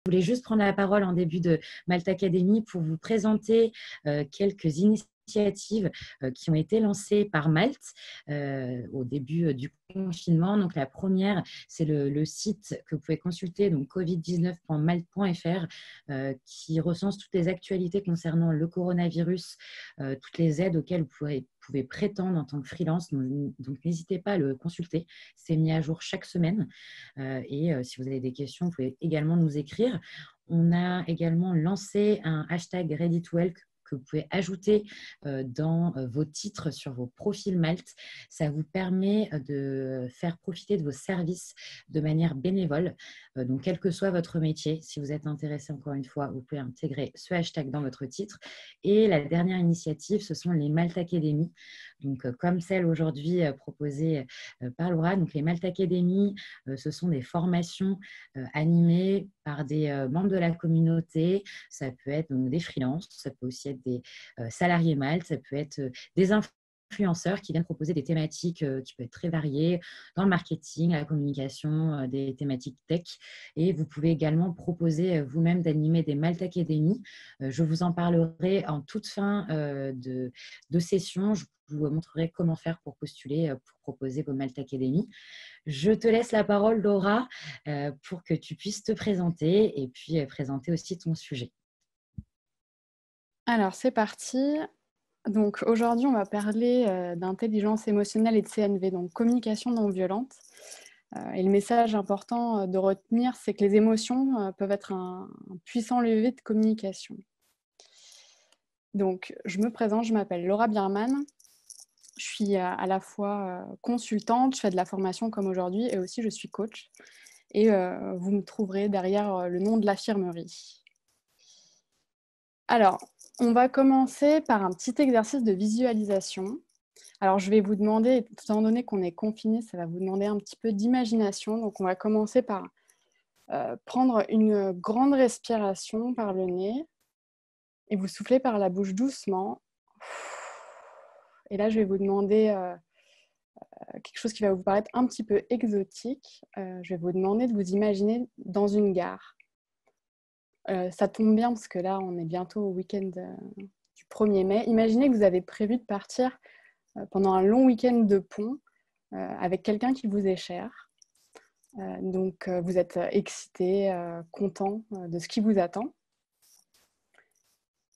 Je voulais juste prendre la parole en début de Malte Academy pour vous présenter quelques initiatives qui ont été lancées par Malte au début du confinement. Donc, la première, c'est le site que vous pouvez consulter, donc covid19.malte.fr, qui recense toutes les actualités concernant le coronavirus, toutes les aides auxquelles vous pouvez prétendre en tant que freelance. Donc n'hésitez pas à le consulter. C'est mis à jour chaque semaine. Si vous avez des questions, vous pouvez également nous écrire. On a également lancé un hashtag Ready to Help que vous pouvez ajouter dans vos titres sur vos profils Malte. Ça vous permet de faire profiter de vos services de manière bénévole. Donc, quel que soit votre métier, si vous êtes intéressé, encore une fois, vous pouvez intégrer ce hashtag dans votre titre. Et la dernière initiative, ce sont les Malte Academy. Donc, comme celle aujourd'hui proposée par Laura. Donc, les Malte Academy, ce sont des formations animées par des membres de la communauté. Ça peut être donc, des freelances, ça peut aussi être des salariés Malte, ça peut être des influenceurs qui viennent proposer des thématiques qui peuvent être très variées dans le marketing, la communication, des thématiques tech. Et vous pouvez également proposer vous-même d'animer des Malte Academy. Je vous en parlerai en toute fin de session. Je vous montrerai comment faire pour postuler, pour proposer vos Malte Academy. Je te laisse la parole, Laura, pour que tu puisses te présenter et puis présenter aussi ton sujet. Alors, c'est parti. Donc, aujourd'hui, on va parler d'intelligence émotionnelle et de CNV, donc communication non violente. Et le message important de retenir, c'est que les émotions peuvent être un puissant levier de communication. Donc, je me présente, je m'appelle Laura Biermann. Je suis à la fois consultante, je fais de la formation comme aujourd'hui, et aussi je suis coach. Et vous me trouverez derrière le nom de l'affirmerie. Alors, on va commencer par un petit exercice de visualisation. Alors, je vais vous demander, étant donné qu'on est confiné, ça va vous demander un petit peu d'imagination. Donc, on va commencer par prendre une grande respiration par le nez et vous soufflez par la bouche doucement. Et là, je vais vous demander quelque chose qui va vous paraître un petit peu exotique. Je vais vous demander de vous imaginer dans une gare. Ça tombe bien parce que là, on est bientôt au week-end du 1er mai. Imaginez que vous avez prévu de partir pendant un long week-end de pont avec quelqu'un qui vous est cher. Donc, vous êtes excité, content de ce qui vous attend.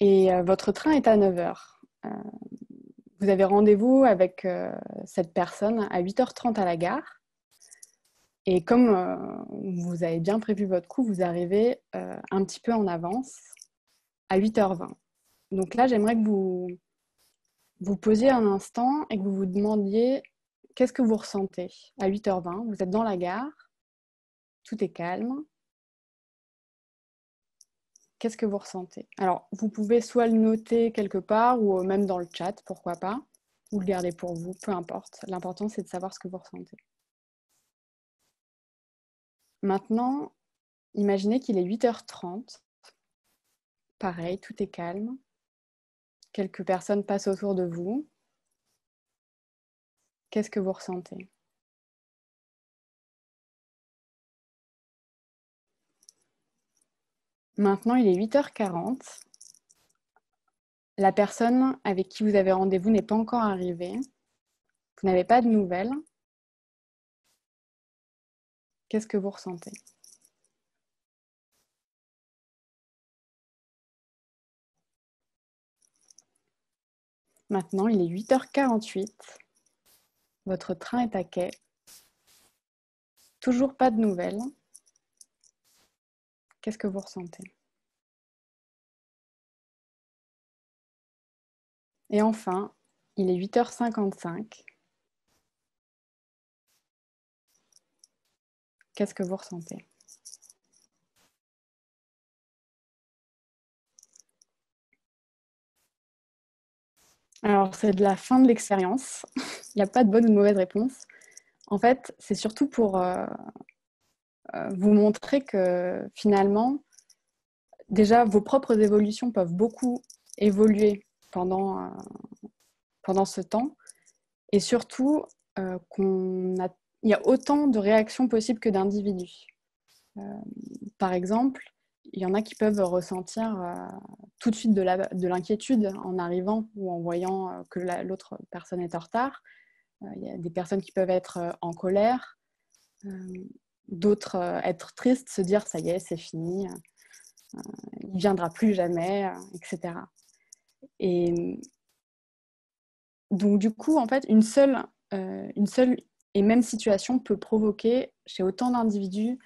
Et votre train est à 9h. Vous avez rendez-vous avec cette personne à 8h30 à la gare. Et comme vous avez bien prévu votre coup, vous arrivez un petit peu en avance à 8h20. Donc là, j'aimerais que vous vous posiez un instant et que vous vous demandiez qu'est-ce que vous ressentez à 8h20. Vous êtes dans la gare, tout est calme. Qu'est-ce que vous ressentez? Alors, vous pouvez soit le noter quelque part ou même dans le chat, pourquoi pas, ou le garder pour vous, peu importe. L'important, c'est de savoir ce que vous ressentez. Maintenant, imaginez qu'il est 8h30. Pareil, tout est calme. Quelques personnes passent autour de vous. Qu'est-ce que vous ressentez? Maintenant, il est 8h40. La personne avec qui vous avez rendez-vous n'est pas encore arrivée. Vous n'avez pas de nouvelles. Qu'est-ce que vous ressentez? Maintenant, il est 8h48. Votre train est à quai. Toujours pas de nouvelles. Qu'est-ce que vous ressentez? Et enfin, il est 8h55. Qu'est-ce que vous ressentez? Alors, c'est de la fin de l'expérience. Il n'y a pas de bonne ou de mauvaise réponse. En fait, c'est surtout pour vous montrer que finalement, déjà, vos propres évolutions peuvent beaucoup évoluer pendant ce temps. Et surtout, il y a autant de réactions possibles que d'individus. Par exemple, il y en a qui peuvent ressentir tout de suite de l'inquiétude en arrivant ou en voyant que l'autre personne est en retard. Il y a des personnes qui peuvent être en colère, d'autres être tristes, se dire ça y est, c'est fini, il ne viendra plus jamais, etc. Et donc du coup, en fait, une seule et même situation peut provoquer chez autant d'individus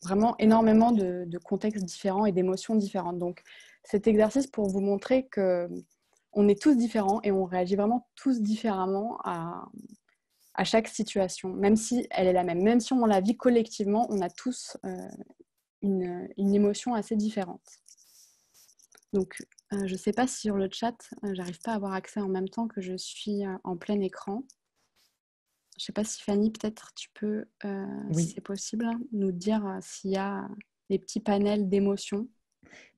vraiment énormément de contextes différents et d'émotions différentes. Donc cet exercice pour vous montrer qu'on est tous différents et on réagit vraiment tous différemment à chaque situation, même si elle est la même. Même si on la vit collectivement, on a tous une émotion assez différente. Donc, je ne sais pas si sur le chat, j'arrive pas à avoir accès en même temps que je suis en plein écran. Je ne sais pas si Fanny, peut-être tu peux, Oui. si c'est possible, nous dire s'il y a des petits panels d'émotions.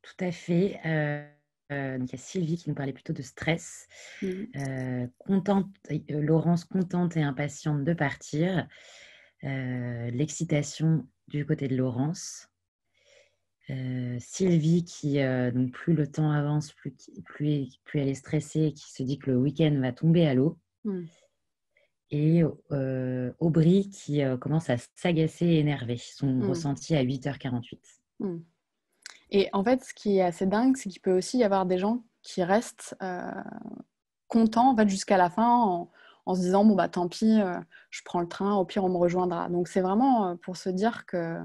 Tout à fait. Donc il y a Sylvie qui nous parlait plutôt de stress. Contente, Laurence contente et impatiente de partir. L'excitation du côté de Laurence. Sylvie qui, donc plus le temps avance, plus elle est stressée et qui se dit que le week-end va tomber à l'eau. Et Aubry qui commence à s'agacer et énerver. Son ressenti à 8h48. Et en fait, ce qui est assez dingue, c'est qu'il peut aussi y avoir des gens qui restent contents en fait, jusqu'à la fin en se disant bon bah tant pis, je prends le train, au pire on me rejoindra. Donc c'est vraiment pour se dire que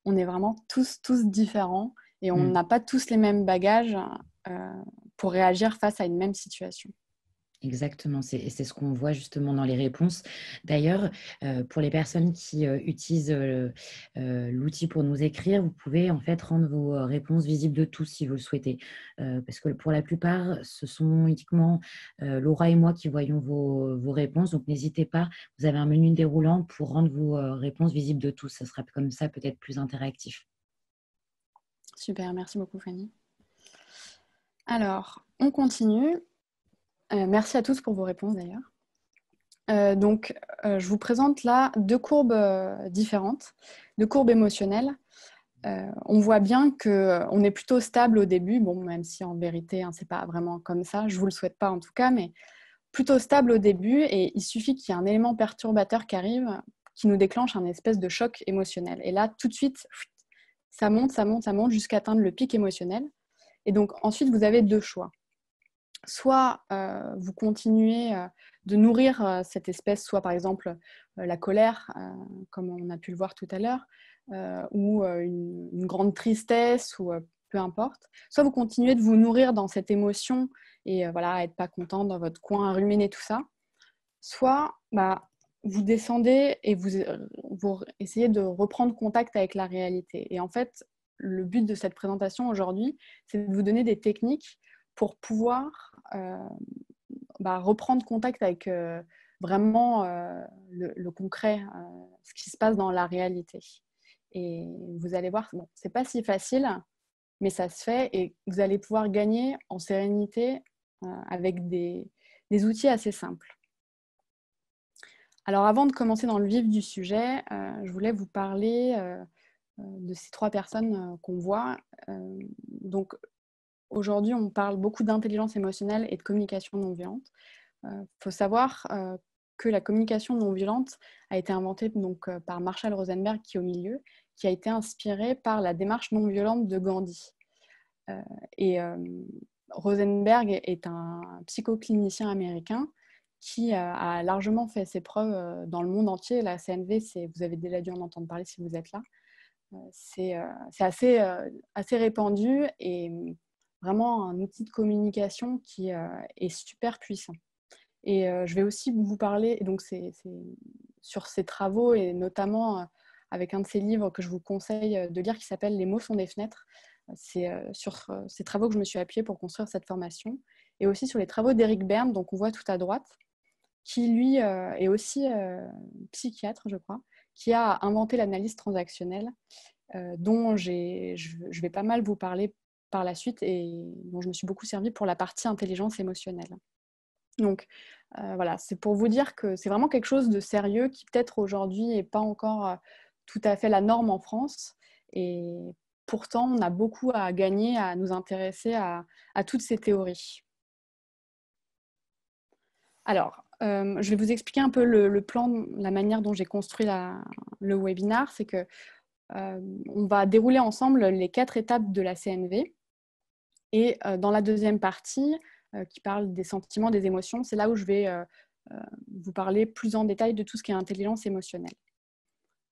on est vraiment tous différents et on n'a pas tous les mêmes bagages pour réagir face à une même situation. Exactement, c'est ce qu'on voit justement dans les réponses. D'ailleurs, pour les personnes qui utilisent l'outil pour nous écrire, vous pouvez en fait rendre vos réponses visibles de tous si vous le souhaitez. Parce que pour la plupart, ce sont uniquement Laura et moi qui voyons vos réponses. Donc n'hésitez pas, vous avez un menu déroulant pour rendre vos réponses visibles de tous. Ça sera comme ça peut-être plus interactif. Super, merci beaucoup Fanny. Alors, on continue. Merci à tous pour vos réponses d'ailleurs. Donc, je vous présente là deux courbes différentes, deux courbes émotionnelles. On voit bien qu'on est plutôt stable au début, bon, même si en vérité, hein, ce n'est pas vraiment comme ça, je ne vous le souhaite pas en tout cas, mais plutôt stable au début et il suffit qu'il y ait un élément perturbateur qui arrive, qui nous déclenche un espèce de choc émotionnel. Et là, tout de suite, ça monte jusqu'à atteindre le pic émotionnel. Et donc, ensuite, vous avez deux choix. Soit vous continuez de nourrir cette espèce, soit par exemple la colère, comme on a pu le voir tout à l'heure, ou une grande tristesse, ou peu importe. Soit vous continuez de vous nourrir dans cette émotion et voilà, à être pas content dans votre coin, à ruminer tout ça. Soit vous descendez et vous essayez de reprendre contact avec la réalité. Et en fait, le but de cette présentation aujourd'hui, c'est de vous donner des techniques pour pouvoir reprendre contact avec vraiment le concret, ce qui se passe dans la réalité. Et vous allez voir, bon, c'est pas si facile, mais ça se fait et vous allez pouvoir gagner en sérénité avec des outils assez simples. Alors avant de commencer dans le vif du sujet, je voulais vous parler de ces trois personnes qu'on voit. Donc aujourd'hui, on parle beaucoup d'intelligence émotionnelle et de communication non violente. Faut savoir que la communication non violente a été inventée donc, par Marshall Rosenberg, qui est au milieu, qui a été inspirée par la démarche non violente de Gandhi. Rosenberg est un psychoclinicien américain qui a largement fait ses preuves dans le monde entier. La CNV, vous avez déjà dû en entendre parler si vous êtes là. C'est assez répandu et vraiment un outil de communication qui est super puissant. Et je vais aussi vous parler, et donc c'est sur ses travaux et notamment avec un de ses livres que je vous conseille de lire qui s'appelle « Les mots sont des fenêtres ». C'est sur ces travaux que je me suis appuyée pour construire cette formation. Et aussi sur les travaux d'Éric Berne, donc on voit tout à droite, qui lui est aussi psychiatre, je crois, qui a inventé l'analyse transactionnelle, dont je vais pas mal vous parler par la suite et dont je me suis beaucoup servie pour la partie intelligence émotionnelle. Donc voilà, c'est pour vous dire que c'est vraiment quelque chose de sérieux qui peut-être aujourd'hui n'est pas encore tout à fait la norme en France. Et pourtant, on a beaucoup à gagner à nous intéresser à toutes ces théories. Alors, je vais vous expliquer un peu le plan, la manière dont j'ai construit le webinaire. C'est que on va dérouler ensemble les 4 étapes de la CNV. Et dans la deuxième partie, qui parle des sentiments, des émotions, c'est là où je vais vous parler plus en détail de tout ce qui est intelligence émotionnelle.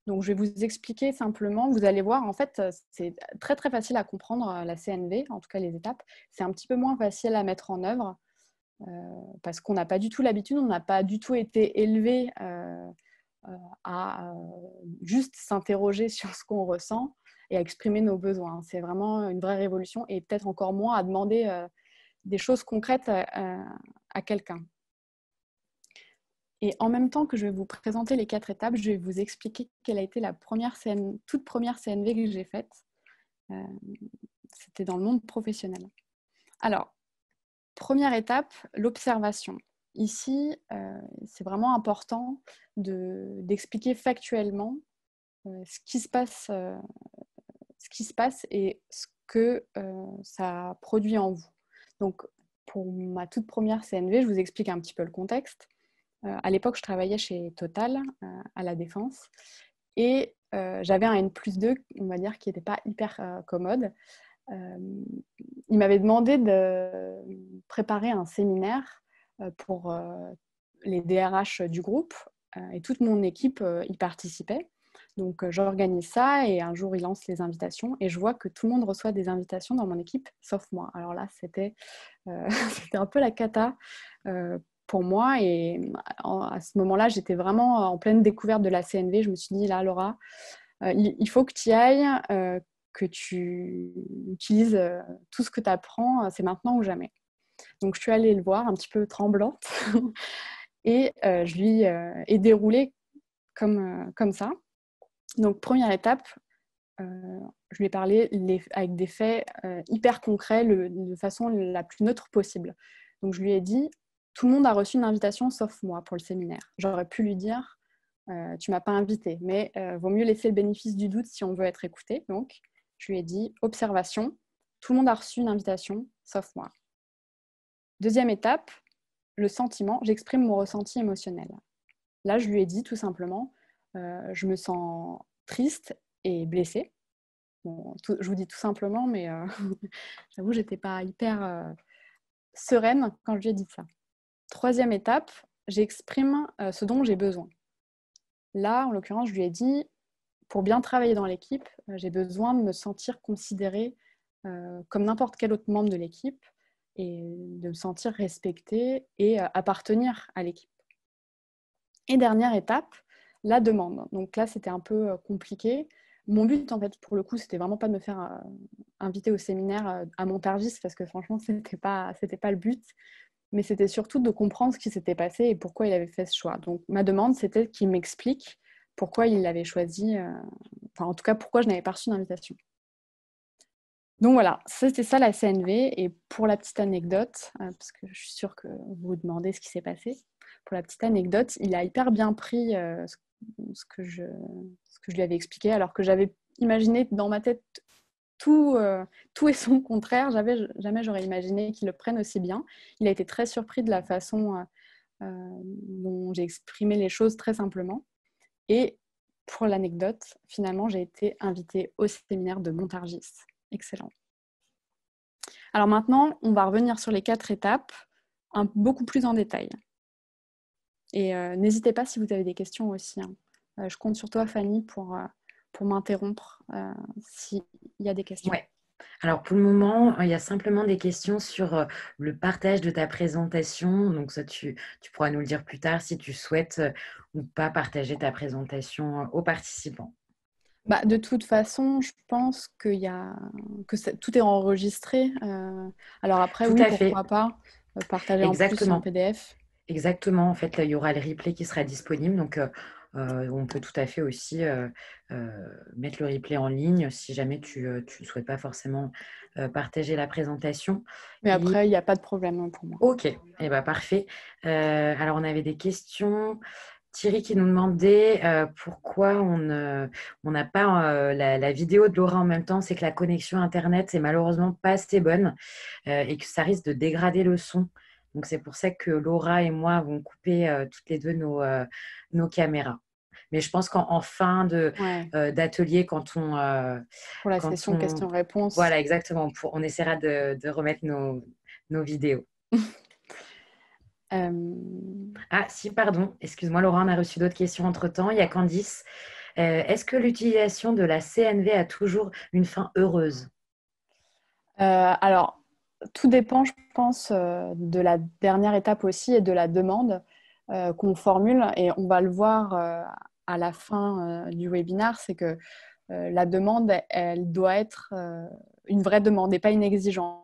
Donc, je vais vous expliquer simplement. Vous allez voir, en fait, c'est très, très facile à comprendre la CNV, en tout cas les étapes. C'est un petit peu moins facile à mettre en œuvre parce qu'on n'a pas du tout l'habitude, on n'a pas du tout été élevé à juste s'interroger sur ce qu'on ressent et à exprimer nos besoins. C'est vraiment une vraie révolution et peut-être encore moins à demander des choses concrètes à quelqu'un. Et en même temps que je vais vous présenter les 4 étapes, je vais vous expliquer quelle a été la toute première CNV que j'ai faite. C'était dans le monde professionnel. Alors, première étape, l'observation. Ici, c'est vraiment important d'expliquer factuellement ce qui se passe et ce que ça produit en vous. Donc, pour ma toute première CNV, je vous explique un petit peu le contexte. À l'époque, je travaillais chez Total, à La Défense, et j'avais un N+2, on va dire, qui n'était pas hyper commode. Il m'avait demandé de préparer un séminaire pour les DRH du groupe, et toute mon équipe y participait. Donc, j'organise ça et un jour, il lance les invitations et je vois que tout le monde reçoit des invitations dans mon équipe, sauf moi. Alors là, c'était un peu la cata pour moi. Et à ce moment-là, j'étais vraiment en pleine découverte de la CNV. Je me suis dit, là, Laura, il faut que tu y ailles, que tu utilises tout ce que tu apprends, c'est maintenant ou jamais. Donc, je suis allée le voir un petit peu tremblante et je lui ai déroulé comme ça. Donc, première étape, je lui ai parlé avec des faits hyper concrets, de façon la plus neutre possible. Donc, je lui ai dit, tout le monde a reçu une invitation sauf moi pour le séminaire. J'aurais pu lui dire, tu ne m'as pas invité, mais vaut mieux laisser le bénéfice du doute si on veut être écouté. Donc, je lui ai dit, observation, tout le monde a reçu une invitation sauf moi. Deuxième étape, le sentiment, j'exprime mon ressenti émotionnel. Là, je lui ai dit tout simplement, je me sens triste et blessée. Bon, je vous dis tout simplement, mais j'avoue, je n'étais pas hyper sereine quand je lui ai dit ça. Troisième étape, j'exprime ce dont j'ai besoin. Là, en l'occurrence, je lui ai dit, pour bien travailler dans l'équipe, j'ai besoin de me sentir considérée comme n'importe quel autre membre de l'équipe et de me sentir respectée et appartenir à l'équipe. Et dernière étape, la demande. Donc là, c'était un peu compliqué. Mon but, en fait, pour le coup, c'était vraiment pas de me faire inviter au séminaire à Montargis parce que franchement, c'était pas le but. Mais c'était surtout de comprendre ce qui s'était passé et pourquoi il avait fait ce choix. Donc ma demande, c'était qu'il m'explique pourquoi il l'avait choisi, en tout cas, pourquoi je n'avais pas reçu d'invitation. Donc voilà, c'était ça la CNV. Et pour la petite anecdote, parce que je suis sûre que vous vous demandez ce qui s'est passé, pour la petite anecdote, il a hyper bien pris ce que je lui avais expliqué, alors que j'avais imaginé dans ma tête tout et son contraire. Jamais j'aurais imaginé qu'il le prenne aussi bien. Il a été très surpris de la façon dont j'ai exprimé les choses très simplement. Et pour l'anecdote, finalement, j'ai été invitée au séminaire de Montargis. Excellent. Alors maintenant, on va revenir sur les 4 étapes, beaucoup plus en détail. Et n'hésitez pas si vous avez des questions aussi. Je compte sur toi, Fanny, pour m'interrompre s'il y a des questions. Ouais. Alors pour le moment, il y a simplement des questions sur le partage de ta présentation. Donc ça, tu pourras nous le dire plus tard si tu souhaites ou pas partager ta présentation aux participants. De toute façon, je pense que tout est enregistré. Alors après, Tout oui, à fait. pourquoi pas partager en plus en Exactement. PDF. Exactement. En fait, il y aura le replay qui sera disponible. Donc, on peut tout à fait aussi mettre le replay en ligne si jamais tu ne souhaites pas forcément partager la présentation. Mais Et... après, il n'y a pas de problème pour moi. Ok, eh ben, parfait. Alors, on avait des questions. Thierry qui nous demandait pourquoi on n'a pas la vidéo de Laura en même temps. C'est que la connexion Internet est malheureusement pas assez bonne et que ça risque de dégrader le son. Donc, c'est pour ça que Laura et moi avons coupé toutes les deux nos caméras. Mais je pense qu'en fin Ouais, d'atelier, pour la quand session on... questions-réponses. Voilà, exactement. On essaiera de remettre nos vidéos. Euh, Ah, si, pardon. Excuse-moi, Laura, on a reçu d'autres questions entre-temps. Il y a Candice. Est-ce que l'utilisation de la CNV a toujours une fin heureuse? alors, tout dépend, je pense, de la dernière étape aussi et de la demande qu'on formule. Et on va le voir à la fin du webinaire, c'est que la demande, elle doit être une vraie demande et pas une exigence.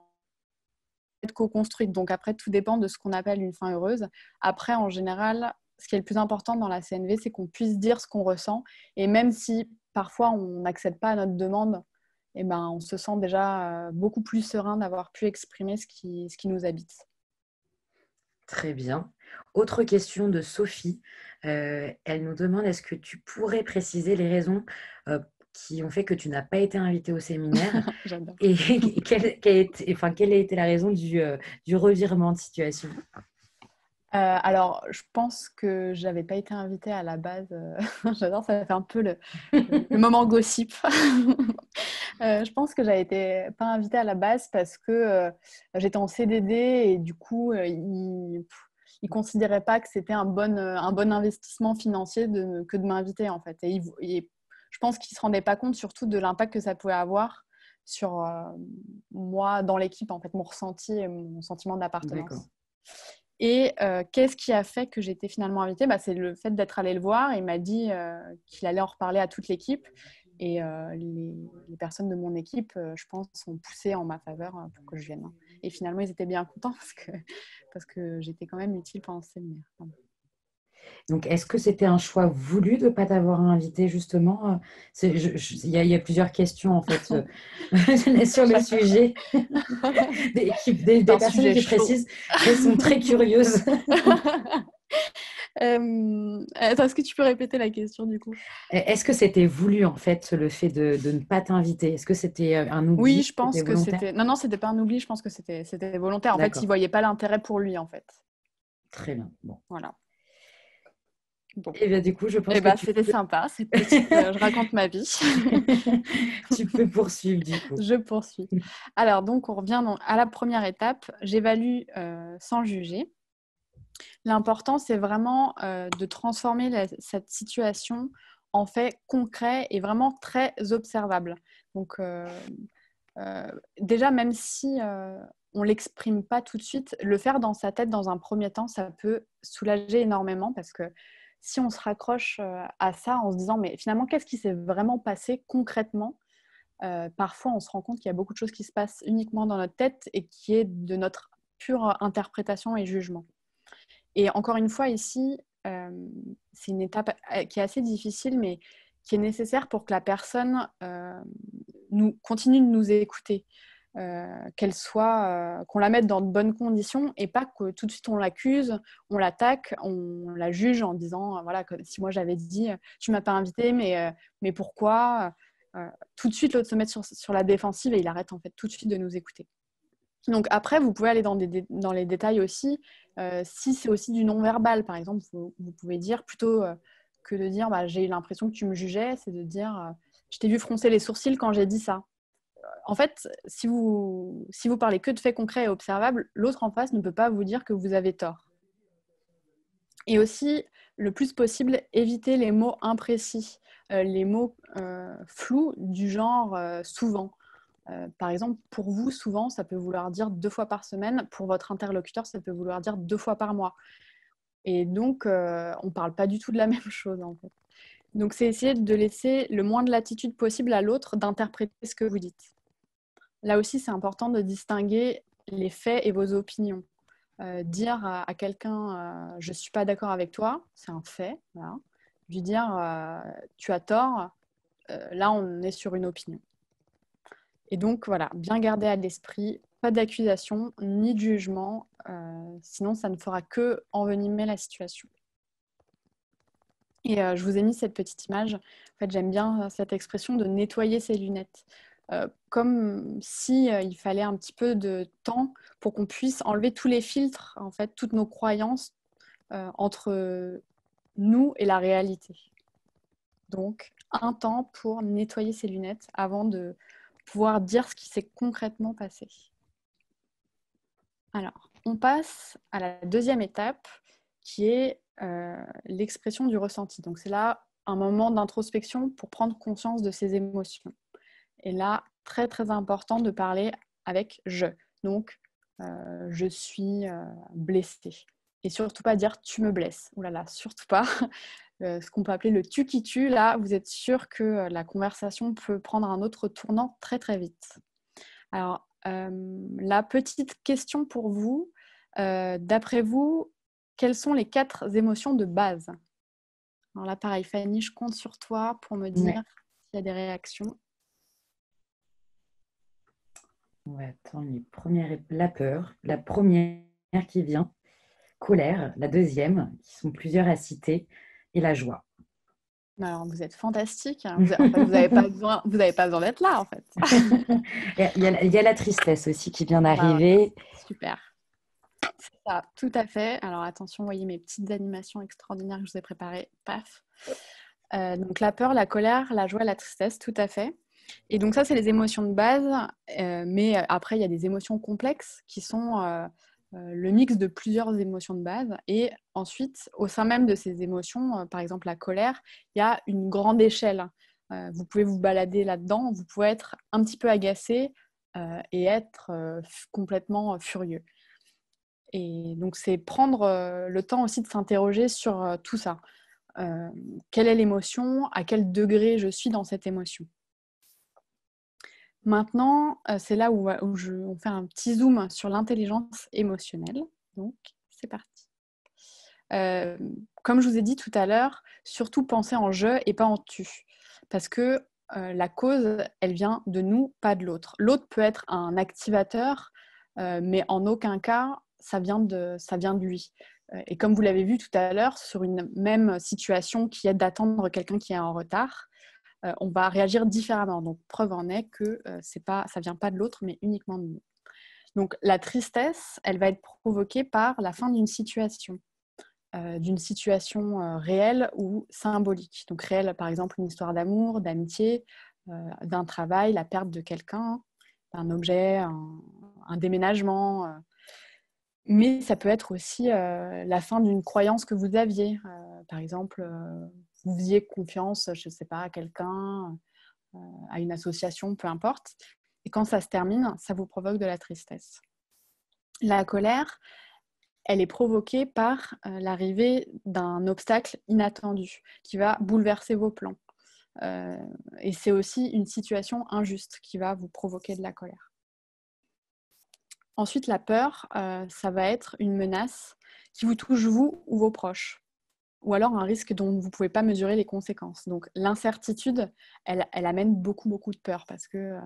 Être co-construite. Donc après, tout dépend de ce qu'on appelle une fin heureuse. Après, en général, ce qui est le plus important dans la CNV, c'est qu'on puisse dire ce qu'on ressent. Et même si parfois on n'accède pas à notre demande, eh ben, on se sent déjà beaucoup plus serein d'avoir pu exprimer ce qui nous habite. Très bien. Autre question de Sophie. Elle nous demande, est-ce que tu pourrais préciser les raisons qui ont fait que tu n'as pas été invitée au séminaire J'adore. et quelle a été la raison du revirement de situation? Alors, je pense que j'avais pas été invitée à la base. J'adore, ça fait un peu le moment gossip. Je pense que j'avais été pas invitée à la base parce que j'étais en CDD et du coup, ils considéraient pas que c'était un bon investissement financier que de m'inviter en fait. Et je pense qu'ils se rendaient pas compte surtout de l'impact que ça pouvait avoir sur moi dans l'équipe, en fait, mon ressenti et mon sentiment D'accord. d'appartenance. Et qu'est-ce qui a fait que j'ai été finalement invitée? C'est le fait d'être allée le voir. Il m'a dit qu'il allait en reparler à toute l'équipe. Et les personnes de mon équipe, je pense, ont poussé en ma faveur pour que je vienne. Et finalement, ils étaient bien contents parce que j'étais quand même utile pendant ce séminaire. Donc, est-ce que c'était un choix voulu de ne pas t'avoir invité, justement? Il y a plusieurs questions, en fait, sur le sujet. C'est Des un personnes sujet qui chaud. précisent qu'elles sont très curieuses. Attends, est-ce que tu peux répéter la question du coup? Est-ce que c'était voulu, en fait, le fait de ne pas t'inviter? Est-ce que c'était un Oui, oubli? je C'était pense que volontaire? c'était... Non, non, c'était pas un oubli, je pense que c'était volontaire. En fait, il D'accord, voyait pas l'intérêt pour lui, en fait. très bien. Bon. Voilà. Bon. Et bien, du coup, je pense Eh que ben, c'était sympa, cette petite... je raconte ma vie. tu peux poursuivre, du coup. Je poursuis. Alors, donc, on revient à la première étape. J'évalue sans juger. L'important, c'est vraiment de transformer cette situation en fait concret et vraiment très observable. Donc, déjà, même si on ne l'exprime pas tout de suite, le faire dans sa tête dans un premier temps, ça peut soulager énormément parce que si on se raccroche à ça en se disant, mais finalement, qu'est-ce qui s'est vraiment passé concrètement? Parfois, on se rend compte qu'il y a beaucoup de choses qui se passent uniquement dans notre tête et qui est de notre pure interprétation et jugement. Et encore une fois, ici, c'est une étape qui est assez difficile, mais qui est nécessaire pour que la personne continue de nous écouter, qu'elle soit, qu'on la mette dans de bonnes conditions et pas que tout de suite on l'accuse, on l'attaque, on la juge en disant, voilà, que si moi j'avais dit, tu m'as pas invité, mais pourquoi? Tout de suite, l'autre se met sur la défensive et il arrête en fait tout de suite de nous écouter. Donc après, vous pouvez aller dans les détails aussi. Si c'est aussi du non-verbal, par exemple, vous pouvez dire plutôt que de dire j'ai eu l'impression que tu me jugeais, c'est de dire je t'ai vu froncer les sourcils quand j'ai dit ça. En fait, si vous parlez que de faits concrets et observables, l'autre en face ne peut pas vous dire que vous avez tort. Et aussi, le plus possible, éviter les mots imprécis, les mots flous du genre souvent. Par exemple, pour vous, souvent, ça peut vouloir dire 2 fois par semaine. Pour votre interlocuteur, ça peut vouloir dire 2 fois par mois. Et donc, on ne parle pas du tout de la même chose, en fait. Donc, c'est essayer de laisser le moins de latitude possible à l'autre d'interpréter ce que vous dites. Là aussi, c'est important de distinguer les faits et vos opinions. Dire à quelqu'un je ne suis pas d'accord avec toi, c'est un fait. Voilà. Lui dire tu as tort, là, on est sur une opinion. Et donc, voilà, bien garder à l'esprit, pas d'accusation ni de jugement, sinon ça ne fera que envenimer la situation. Et je vous ai mis cette petite image. En fait, j'aime bien cette expression de nettoyer ses lunettes. Comme si il fallait un petit peu de temps pour qu'on puisse enlever tous les filtres, en fait, toutes nos croyances entre nous et la réalité. Donc, un temps pour nettoyer ses lunettes avant de pouvoir dire ce qui s'est concrètement passé. Alors, on passe à la deuxième étape qui est l'expression du ressenti. Donc, c'est là un moment d'introspection pour prendre conscience de ses émotions. Et là, très très important de parler avec je. Donc, je suis blessée. Et surtout pas dire tu me blesses. Ouh là là, surtout pas. Ce qu'on peut appeler le tu qui tue. Là, vous êtes sûr que la conversation peut prendre un autre tournant très très vite. Alors, la petite question pour vous, d'après vous, quelles sont les 4 émotions de base? Alors là, pareil, Fanny, je compte sur toi pour me dire Ouais. s'il y a des réactions. On va attendre la peur, la première qui vient, colère, la deuxième, qui sont plusieurs à citer, et la joie. Alors, vous êtes fantastique. En fait, vous n'avez pas besoin d'être là, en fait. Il y a la tristesse aussi qui vient Bah, voilà. d'arriver. Super. C'est ça, tout à fait. Alors, attention, voyez mes petites animations extraordinaires que je vous ai préparées. Paf. Donc, la peur, la colère, la joie, la tristesse, tout à fait. Et donc, ça, c'est les émotions de base. Mais après, il y a des émotions complexes qui sont le mix de plusieurs émotions de base. Et ensuite, au sein même de ces émotions, par exemple la colère, il y a une grande échelle. Vous pouvez vous balader là-dedans, vous pouvez être un petit peu agacé et être complètement furieux. Et donc, c'est prendre le temps aussi de s'interroger sur tout ça. Quelle est l'émotion? À quel degré je suis dans cette émotion? Maintenant, c'est là où on fait un petit zoom sur l'intelligence émotionnelle. Donc, c'est parti. Comme je vous ai dit tout à l'heure, surtout pensez en je et pas en tu. Parce que la cause, elle vient de nous, pas de l'autre. L'autre peut être un activateur, mais en aucun cas, ça vient de lui. Et comme vous l'avez vu tout à l'heure, sur une même situation qui est d'attendre quelqu'un qui est en retard, on va réagir différemment. Donc, preuve en est que ça ne vient pas de l'autre, mais uniquement de nous. Donc, la tristesse, elle va être provoquée par la fin d'une situation réelle ou symbolique. Donc réelle, par exemple, une histoire d'amour, d'amitié, d'un travail, la perte de quelqu'un, d'un objet, un déménagement. Mais ça peut être aussi la fin d'une croyance que vous aviez. Par exemple, vous faisiez confiance, je ne sais pas, à quelqu'un, à une association, peu importe. Et quand ça se termine, ça vous provoque de la tristesse. La colère, elle est provoquée par l'arrivée d'un obstacle inattendu qui va bouleverser vos plans. Et c'est aussi une situation injuste qui va vous provoquer de la colère. Ensuite, la peur, ça va être une menace qui vous touche vous ou vos proches, ou alors un risque dont vous ne pouvez pas mesurer les conséquences. Donc l'incertitude, elle amène beaucoup, beaucoup de peur parce que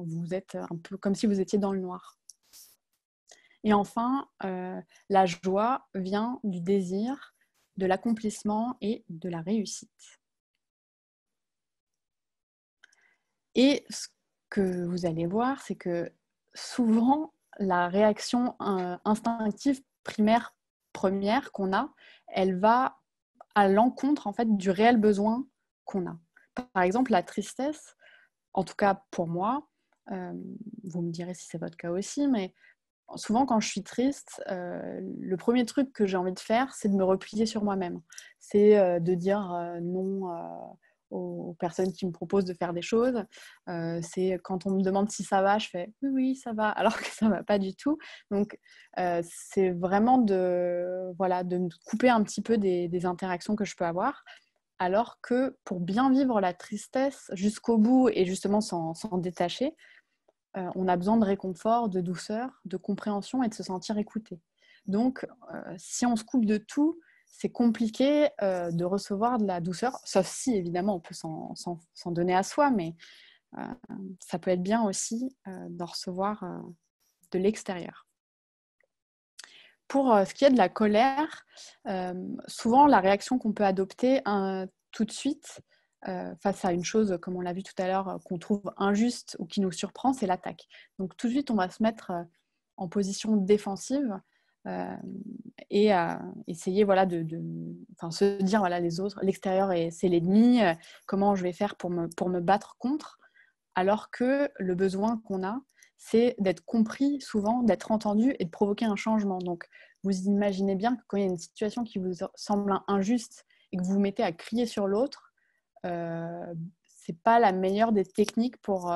vous êtes un peu comme si vous étiez dans le noir. Et enfin, la joie vient du désir, de l'accomplissement et de la réussite. Et ce que vous allez voir, c'est que souvent, la réaction instinctive primaire première qu'on a, elle va à l'encontre en fait du réel besoin qu'on a. Par exemple, la tristesse, en tout cas pour moi, vous me direz si c'est votre cas aussi, mais souvent, quand je suis triste, le premier truc que j'ai envie de faire, c'est de me replier sur moi-même. C'est de dire non aux personnes qui me proposent de faire des choses. C'est quand on me demande si ça va, je fais oui, oui, ça va, alors que ça ne va pas du tout. Donc, c'est vraiment de me couper un petit peu des interactions que je peux avoir. Alors que pour bien vivre la tristesse jusqu'au bout et justement s'en détacher, on a besoin de réconfort, de douceur, de compréhension et de se sentir écouté. Donc, si on se coupe de tout, c'est compliqué de recevoir de la douceur, sauf si, évidemment, on peut s'en donner à soi, mais ça peut être bien aussi d'en recevoir de l'extérieur. pour ce qui est de la colère, souvent la réaction qu'on peut adopter tout de suite face à une chose, comme on l'a vu tout à l'heure, qu'on trouve injuste ou qui nous surprend, c'est l'attaque. Donc tout de suite, on va se mettre en position défensive et essayer se dire voilà, les autres, l'extérieur c'est l'ennemi, comment je vais faire pour me battre contre, alors que le besoin qu'on a, c'est d'être compris souvent, d'être entendu et de provoquer un changement. Donc vous imaginez bien que quand il y a une situation qui vous semble injuste et que vous vous mettez à crier sur l'autre, c'est pas la meilleure des techniques pour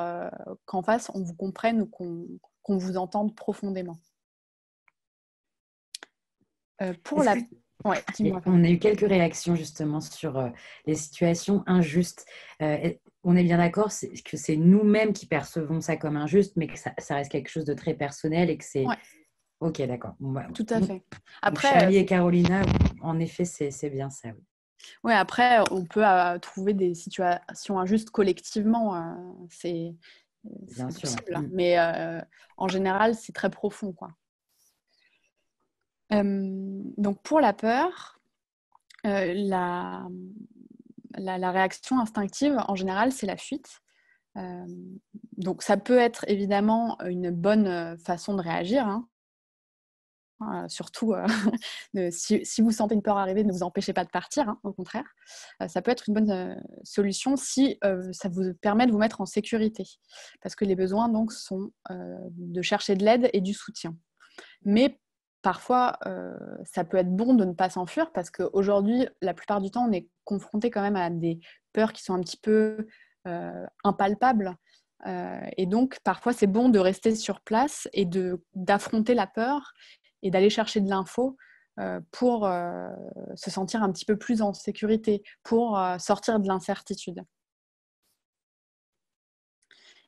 qu'en face on vous comprenne ou qu'on vous entende profondément. Ouais, dis-moi. On a eu quelques réactions justement sur les situations injustes. On est bien d'accord que c'est nous-mêmes qui percevons ça comme injuste, mais que ça reste quelque chose de très personnel et que c'est... Ouais. Ok, d'accord. Tout à fait. Après, Charlie et Carolina, en effet, c'est bien ça. Oui. Ouais, après, on peut trouver des situations injustes collectivement. C'est bien sûr, possible. Ouais. Mais en général, c'est très profond, quoi. Donc, pour la peur, la réaction instinctive, en général, c'est la fuite. Donc, ça peut être évidemment une bonne façon de réagir, hein. Surtout, si vous sentez une peur arriver, ne vous empêchez pas de partir, hein, au contraire. Ça peut être une bonne solution si ça vous permet de vous mettre en sécurité. Parce que les besoins, donc, sont de chercher de l'aide et du soutien. Mais parfois, ça peut être bon de ne pas s'enfuir parce qu'aujourd'hui, la plupart du temps, on est confronté quand même à des peurs qui sont un petit peu impalpables. Et donc, parfois, c'est bon de rester sur place et d'affronter la peur et d'aller chercher de l'info pour se sentir un petit peu plus en sécurité, pour sortir de l'incertitude.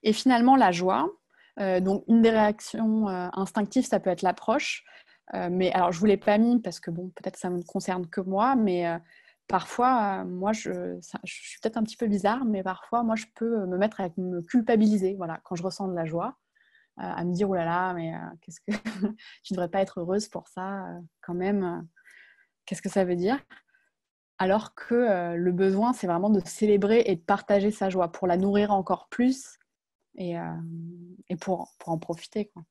Et finalement, la joie. Donc, une des réactions instinctives, ça peut être l'approche. Mais alors, je ne vous l'ai pas mis parce que, bon, peut-être ça ne me concerne que moi, mais parfois, moi, je suis peut-être un petit peu bizarre, mais parfois, moi, je peux me mettre à me culpabiliser, voilà, quand je ressens de la joie. À me dire, oh là là, mais qu'est-ce que tu ne devrais pas être heureuse pour ça, quand même, qu'est-ce que ça veut dire? Alors que le besoin, c'est vraiment de célébrer et de partager sa joie pour la nourrir encore plus et pour en profiter, quoi.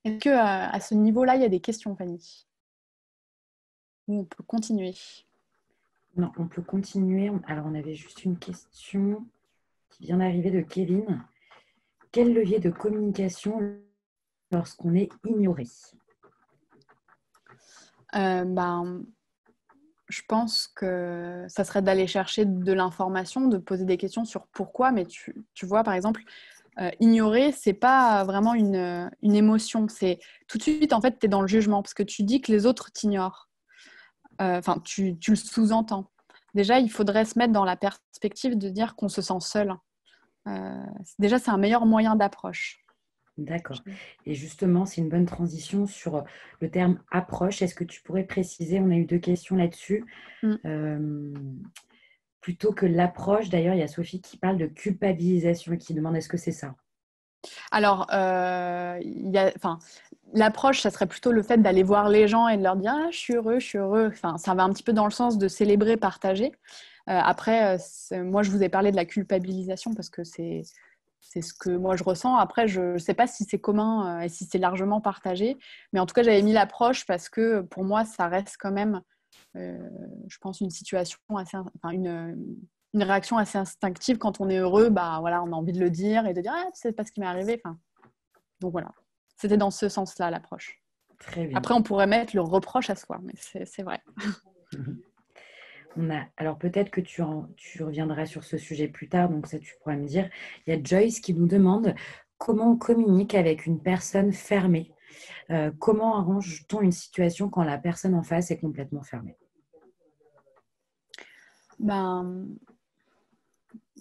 Est-ce qu'à ce niveau-là, il y a des questions, Fanny? Ou on peut continuer? Non, on peut continuer. Alors, on avait juste une question qui vient d'arriver de Kevin. Quel levier de communication lorsqu'on est ignoré? Je pense que ça serait d'aller chercher de l'information, de poser des questions sur pourquoi, mais tu vois, par exemple, ignorer, c'est pas vraiment une émotion. C'est tout de suite, en fait, tu es dans le jugement parce que tu dis que les autres t'ignorent. Enfin, tu le sous-entends. Déjà, il faudrait se mettre dans la perspective de dire qu'on se sent seul. Déjà, c'est un meilleur moyen d'approche. D'accord. Et justement, c'est une bonne transition sur le terme approche. Est-ce que tu pourrais préciser, on a eu 2 questions là-dessus, plutôt que l'approche, d'ailleurs, il y a Sophie qui parle de culpabilisation et qui demande est-ce que c'est ça? Alors, l'approche, ça serait plutôt le fait d'aller voir les gens et de leur dire « Ah, je suis heureux, je suis heureux ». Enfin, ça va un petit peu dans le sens de célébrer, partager. Après, moi, je vous ai parlé de la culpabilisation parce que c'est ce que moi, je ressens. Après, je ne sais pas si c'est commun et si c'est largement partagé. Mais en tout cas, j'avais mis l'approche parce que pour moi, ça reste quand même, je pense, une situation assez... Enfin, une réaction assez instinctive. Quand on est heureux, bah, voilà, on a envie de le dire et de dire « Ah, tu sais pas ce qui m'est arrivé ». Enfin, donc voilà, c'était dans ce sens-là l'approche. Très bien. Après, on pourrait mettre le reproche à soi, mais c'est vrai. Alors peut-être que tu reviendras sur ce sujet plus tard, donc ça tu pourras me dire. Il y a Joyce qui nous demande comment on communique avec une personne fermée. Comment arrange-t-on une situation quand la personne en face est complètement fermée?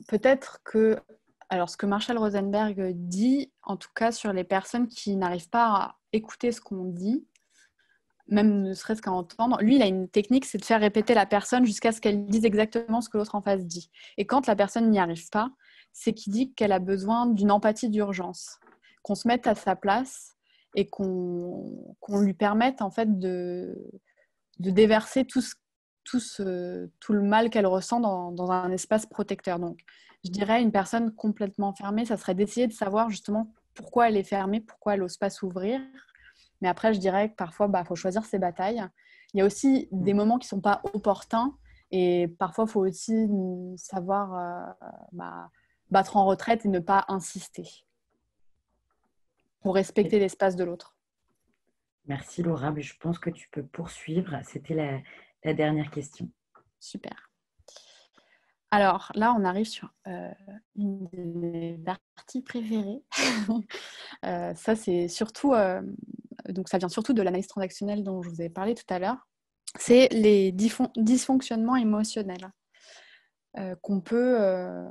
Peut-être que, alors ce que Marshall Rosenberg dit, en tout cas sur les personnes qui n'arrivent pas à écouter ce qu'on dit, même ne serait-ce qu'à entendre, lui, il a une technique, c'est de faire répéter la personne jusqu'à ce qu'elle dise exactement ce que l'autre en face dit. Et quand la personne n'y arrive pas, c'est qu'il dit qu'elle a besoin d'une empathie d'urgence, qu'on se mette à sa place et qu'on lui permette en fait de déverser tout le mal qu'elle ressent dans un espace protecteur. Donc, je dirais une personne complètement fermée, ça serait d'essayer de savoir justement pourquoi elle est fermée, pourquoi elle n'ose pas s'ouvrir. Mais après, je dirais que parfois, faut choisir ses batailles. Il y a aussi des moments qui ne sont pas opportuns et parfois, il faut aussi savoir battre en retraite et ne pas insister pour respecter l'espace de l'autre. Merci Laura, mais je pense que tu peux poursuivre. C'était la dernière question. Super. Alors là, on arrive sur une de mes parties préférées. Ça, c'est surtout, donc ça vient surtout de l'analyse transactionnelle dont je vous avais parlé tout à l'heure. C'est les dysfonctionnements émotionnels qu'on peut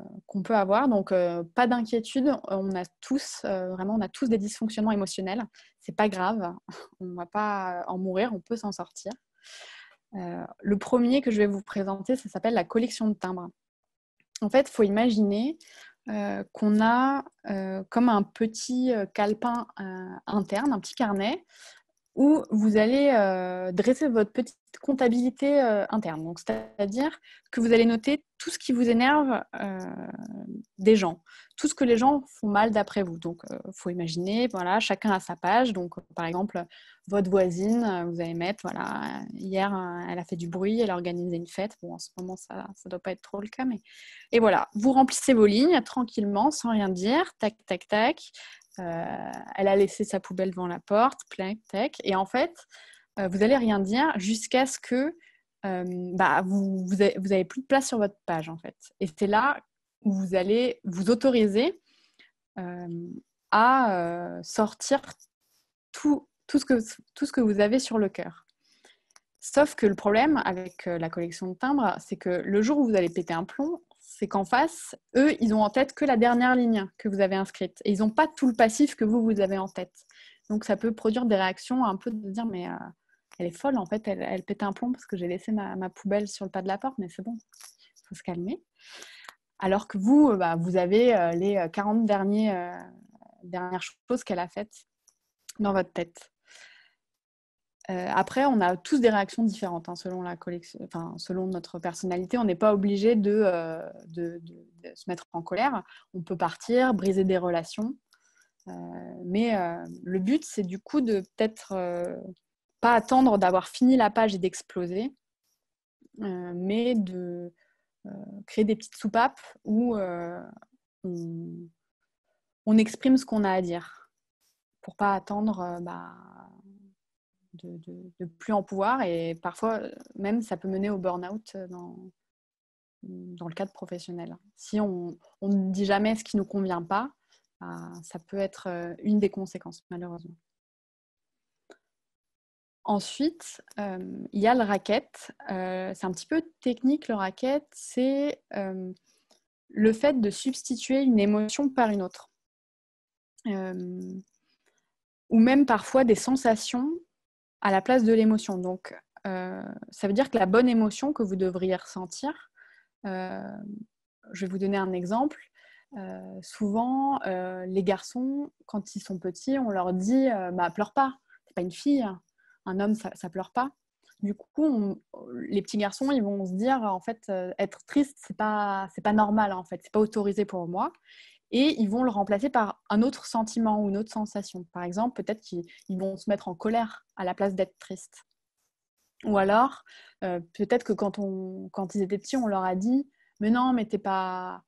avoir. Donc, pas d'inquiétude. On a tous des dysfonctionnements émotionnels. C'est pas grave. On ne va pas en mourir. On peut s'en sortir. Le premier que je vais vous présenter, ça s'appelle la collection de timbres. En fait, il faut imaginer qu'on a comme un petit calepin interne, un petit carnet, où vous allez dresser votre petite comptabilité interne. Donc, c'est-à-dire que vous allez noter tout ce qui vous énerve des gens, tout ce que les gens font mal d'après vous. Donc, faut imaginer, voilà, chacun a sa page. Donc, par exemple, votre voisine, vous allez mettre, voilà, hier, elle a fait du bruit, elle a organisé une fête. Bon, en ce moment, ça ne doit pas être trop le cas, mais... Et voilà, vous remplissez vos lignes tranquillement, sans rien dire, tac, tac, tac. Elle a laissé sa poubelle devant la porte, tac, tac. Et en fait, vous n'allez rien dire jusqu'à ce que vous avez plus de place sur votre page, en fait. Et c'est là où vous allez vous autoriser à sortir tout ce que vous avez sur le cœur. Sauf que le problème avec la collection de timbres, c'est que le jour où vous allez péter un plomb, c'est qu'en face, eux, ils ont en tête que la dernière ligne que vous avez inscrite. Et ils n'ont pas tout le passif que vous avez en tête. Donc, ça peut produire des réactions un peu de dire, mais elle est folle, en fait, elle pète un plomb parce que j'ai laissé ma poubelle sur le pas de la porte, mais c'est bon, il faut se calmer. Alors que vous, vous avez les 40 dernières choses qu'elle a faites dans votre tête. Après, on a tous des réactions différentes selon la collection, selon notre personnalité. On n'est pas obligé de se mettre en colère. On peut partir, briser des relations. Mais le but, c'est du coup de peut-être pas attendre d'avoir fini la page et d'exploser, mais de créer des petites soupapes où on exprime ce qu'on a à dire pour pas attendre de plus en pouvoir, et parfois même ça peut mener au burn-out dans le cadre professionnel. Si on ne dit jamais ce qui ne nous convient pas, ça peut être une des conséquences, malheureusement. Ensuite, il y a le racket. C'est un petit peu technique, le racket. C'est le fait de substituer une émotion par une autre. Ou même parfois des sensations à la place de l'émotion. Donc, ça veut dire que la bonne émotion que vous devriez ressentir, je vais vous donner un exemple. Souvent, les garçons, quand ils sont petits, on leur dit pleure pas, t'es pas une fille, un homme, ça pleure pas. Du coup, les petits garçons, ils vont se dire en fait, être triste, c'est pas normal, en fait, c'est pas autorisé pour moi. Et ils vont le remplacer par un autre sentiment ou une autre sensation. Par exemple, peut-être qu'ils vont se mettre en colère à la place d'être tristes. Ou alors, peut-être que quand ils étaient petits, on leur a dit « Mais non, mais t'es pas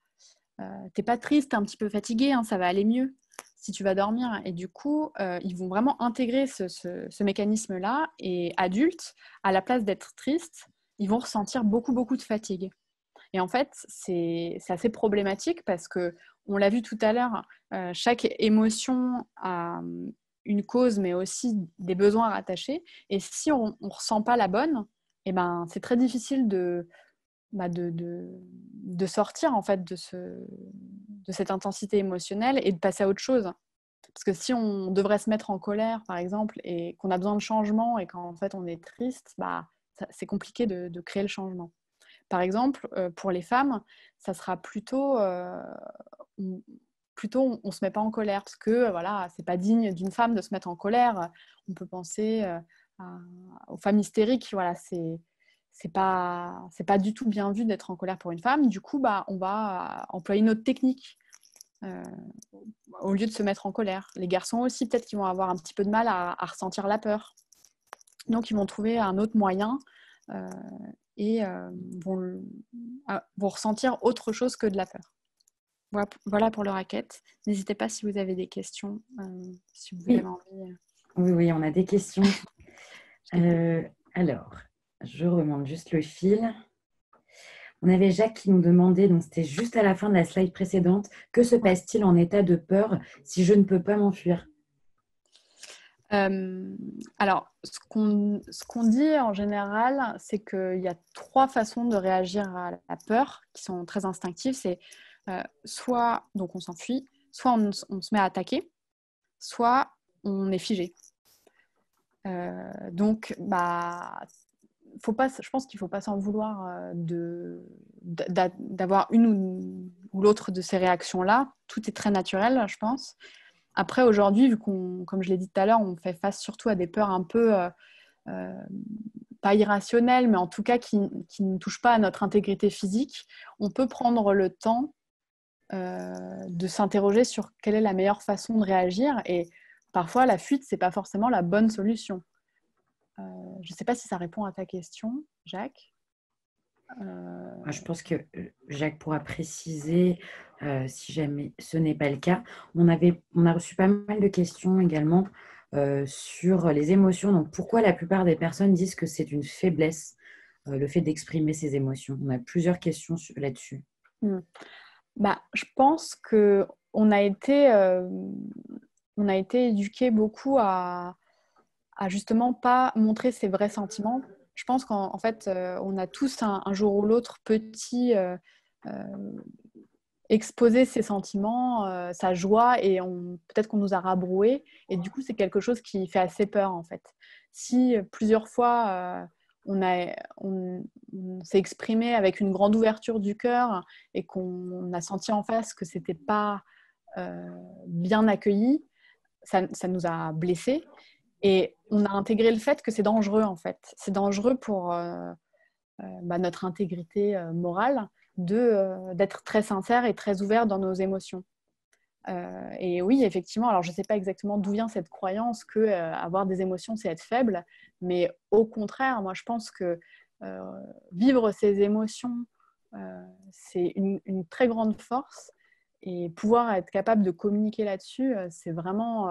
triste, t'es un petit peu fatigué, ça va aller mieux si tu vas dormir. » Et du coup, ils vont vraiment intégrer ce mécanisme-là. Et adultes, à la place d'être tristes, ils vont ressentir beaucoup, beaucoup de fatigue. Et en fait, c'est assez problématique parce que, on l'a vu tout à l'heure, chaque émotion a une cause, mais aussi des besoins rattachés. Et si on ne ressent pas la bonne, c'est très difficile de sortir en fait de cette intensité émotionnelle et de passer à autre chose. Parce que si on devrait se mettre en colère, par exemple, et qu'on a besoin de changement et qu'en fait on est triste, c'est compliqué de créer le changement. Par exemple, pour les femmes, ça sera plutôt plutôt on ne se met pas en colère parce que voilà, c'est pas digne d'une femme de se mettre en colère. On peut penser aux femmes hystériques. Voilà, c'est pas du tout bien vu d'être en colère pour une femme. Du coup, on va employer une autre technique au lieu de se mettre en colère. Les garçons aussi, peut-être qu'ils vont avoir un petit peu de mal à ressentir la peur. Donc, ils vont trouver un autre moyen et vont ressentir autre chose que de la peur. Voilà pour le racket. N'hésitez pas si vous avez des questions, si vous avez envie. Oui, on a des questions. Alors, je remonte juste le fil. On avait Jacques qui nous demandait, donc c'était juste à la fin de la slide précédente, que se passe-t-il en état de peur si je ne peux pas m'enfuir? Alors, ce qu'on dit en général, c'est qu'il y a 3 façons de réagir à la peur qui sont très instinctives. C'est soit donc on s'enfuit, soit on se met à attaquer, soit on est figé. Donc, je pense qu'il ne faut pas s'en vouloir d'avoir une ou l'autre de ces réactions-là. Tout est très naturel, je pense. Après, aujourd'hui, vu comme je l'ai dit tout à l'heure, on fait face surtout à des peurs un peu, pas irrationnelles, mais en tout cas qui ne touchent pas à notre intégrité physique, on peut prendre le temps de s'interroger sur quelle est la meilleure façon de réagir. Et parfois, la fuite, ce n'est pas forcément la bonne solution. Je ne sais pas si ça répond à ta question, Jacques. Je pense que Jacques pourra préciser si jamais ce n'est pas le cas. On a reçu pas mal de questions également sur les émotions. Donc, pourquoi la plupart des personnes disent que c'est une faiblesse, le fait d'exprimer ses émotions? On a plusieurs questions là-dessus. Je pense qu'on a été éduqués beaucoup à justement pas montrer ses vrais sentiments. Je pense qu'en fait, on a tous un jour ou l'autre exposé ses sentiments, sa joie, et peut-être qu'on nous a rabroué. Et du coup, c'est quelque chose qui fait assez peur, en fait. Si plusieurs fois, on s'est exprimé avec une grande ouverture du cœur et qu'on a senti en face que c'était pas bien accueilli, ça nous a blessés. Et on a intégré le fait que c'est dangereux, en fait. C'est dangereux pour notre intégrité morale d'être très sincère et très ouvert dans nos émotions. Et oui, effectivement, alors je ne sais pas exactement d'où vient cette croyance que avoir des émotions, c'est être faible, mais au contraire, moi je pense que vivre ses émotions, c'est une très grande force, et pouvoir être capable de communiquer là-dessus, c'est vraiment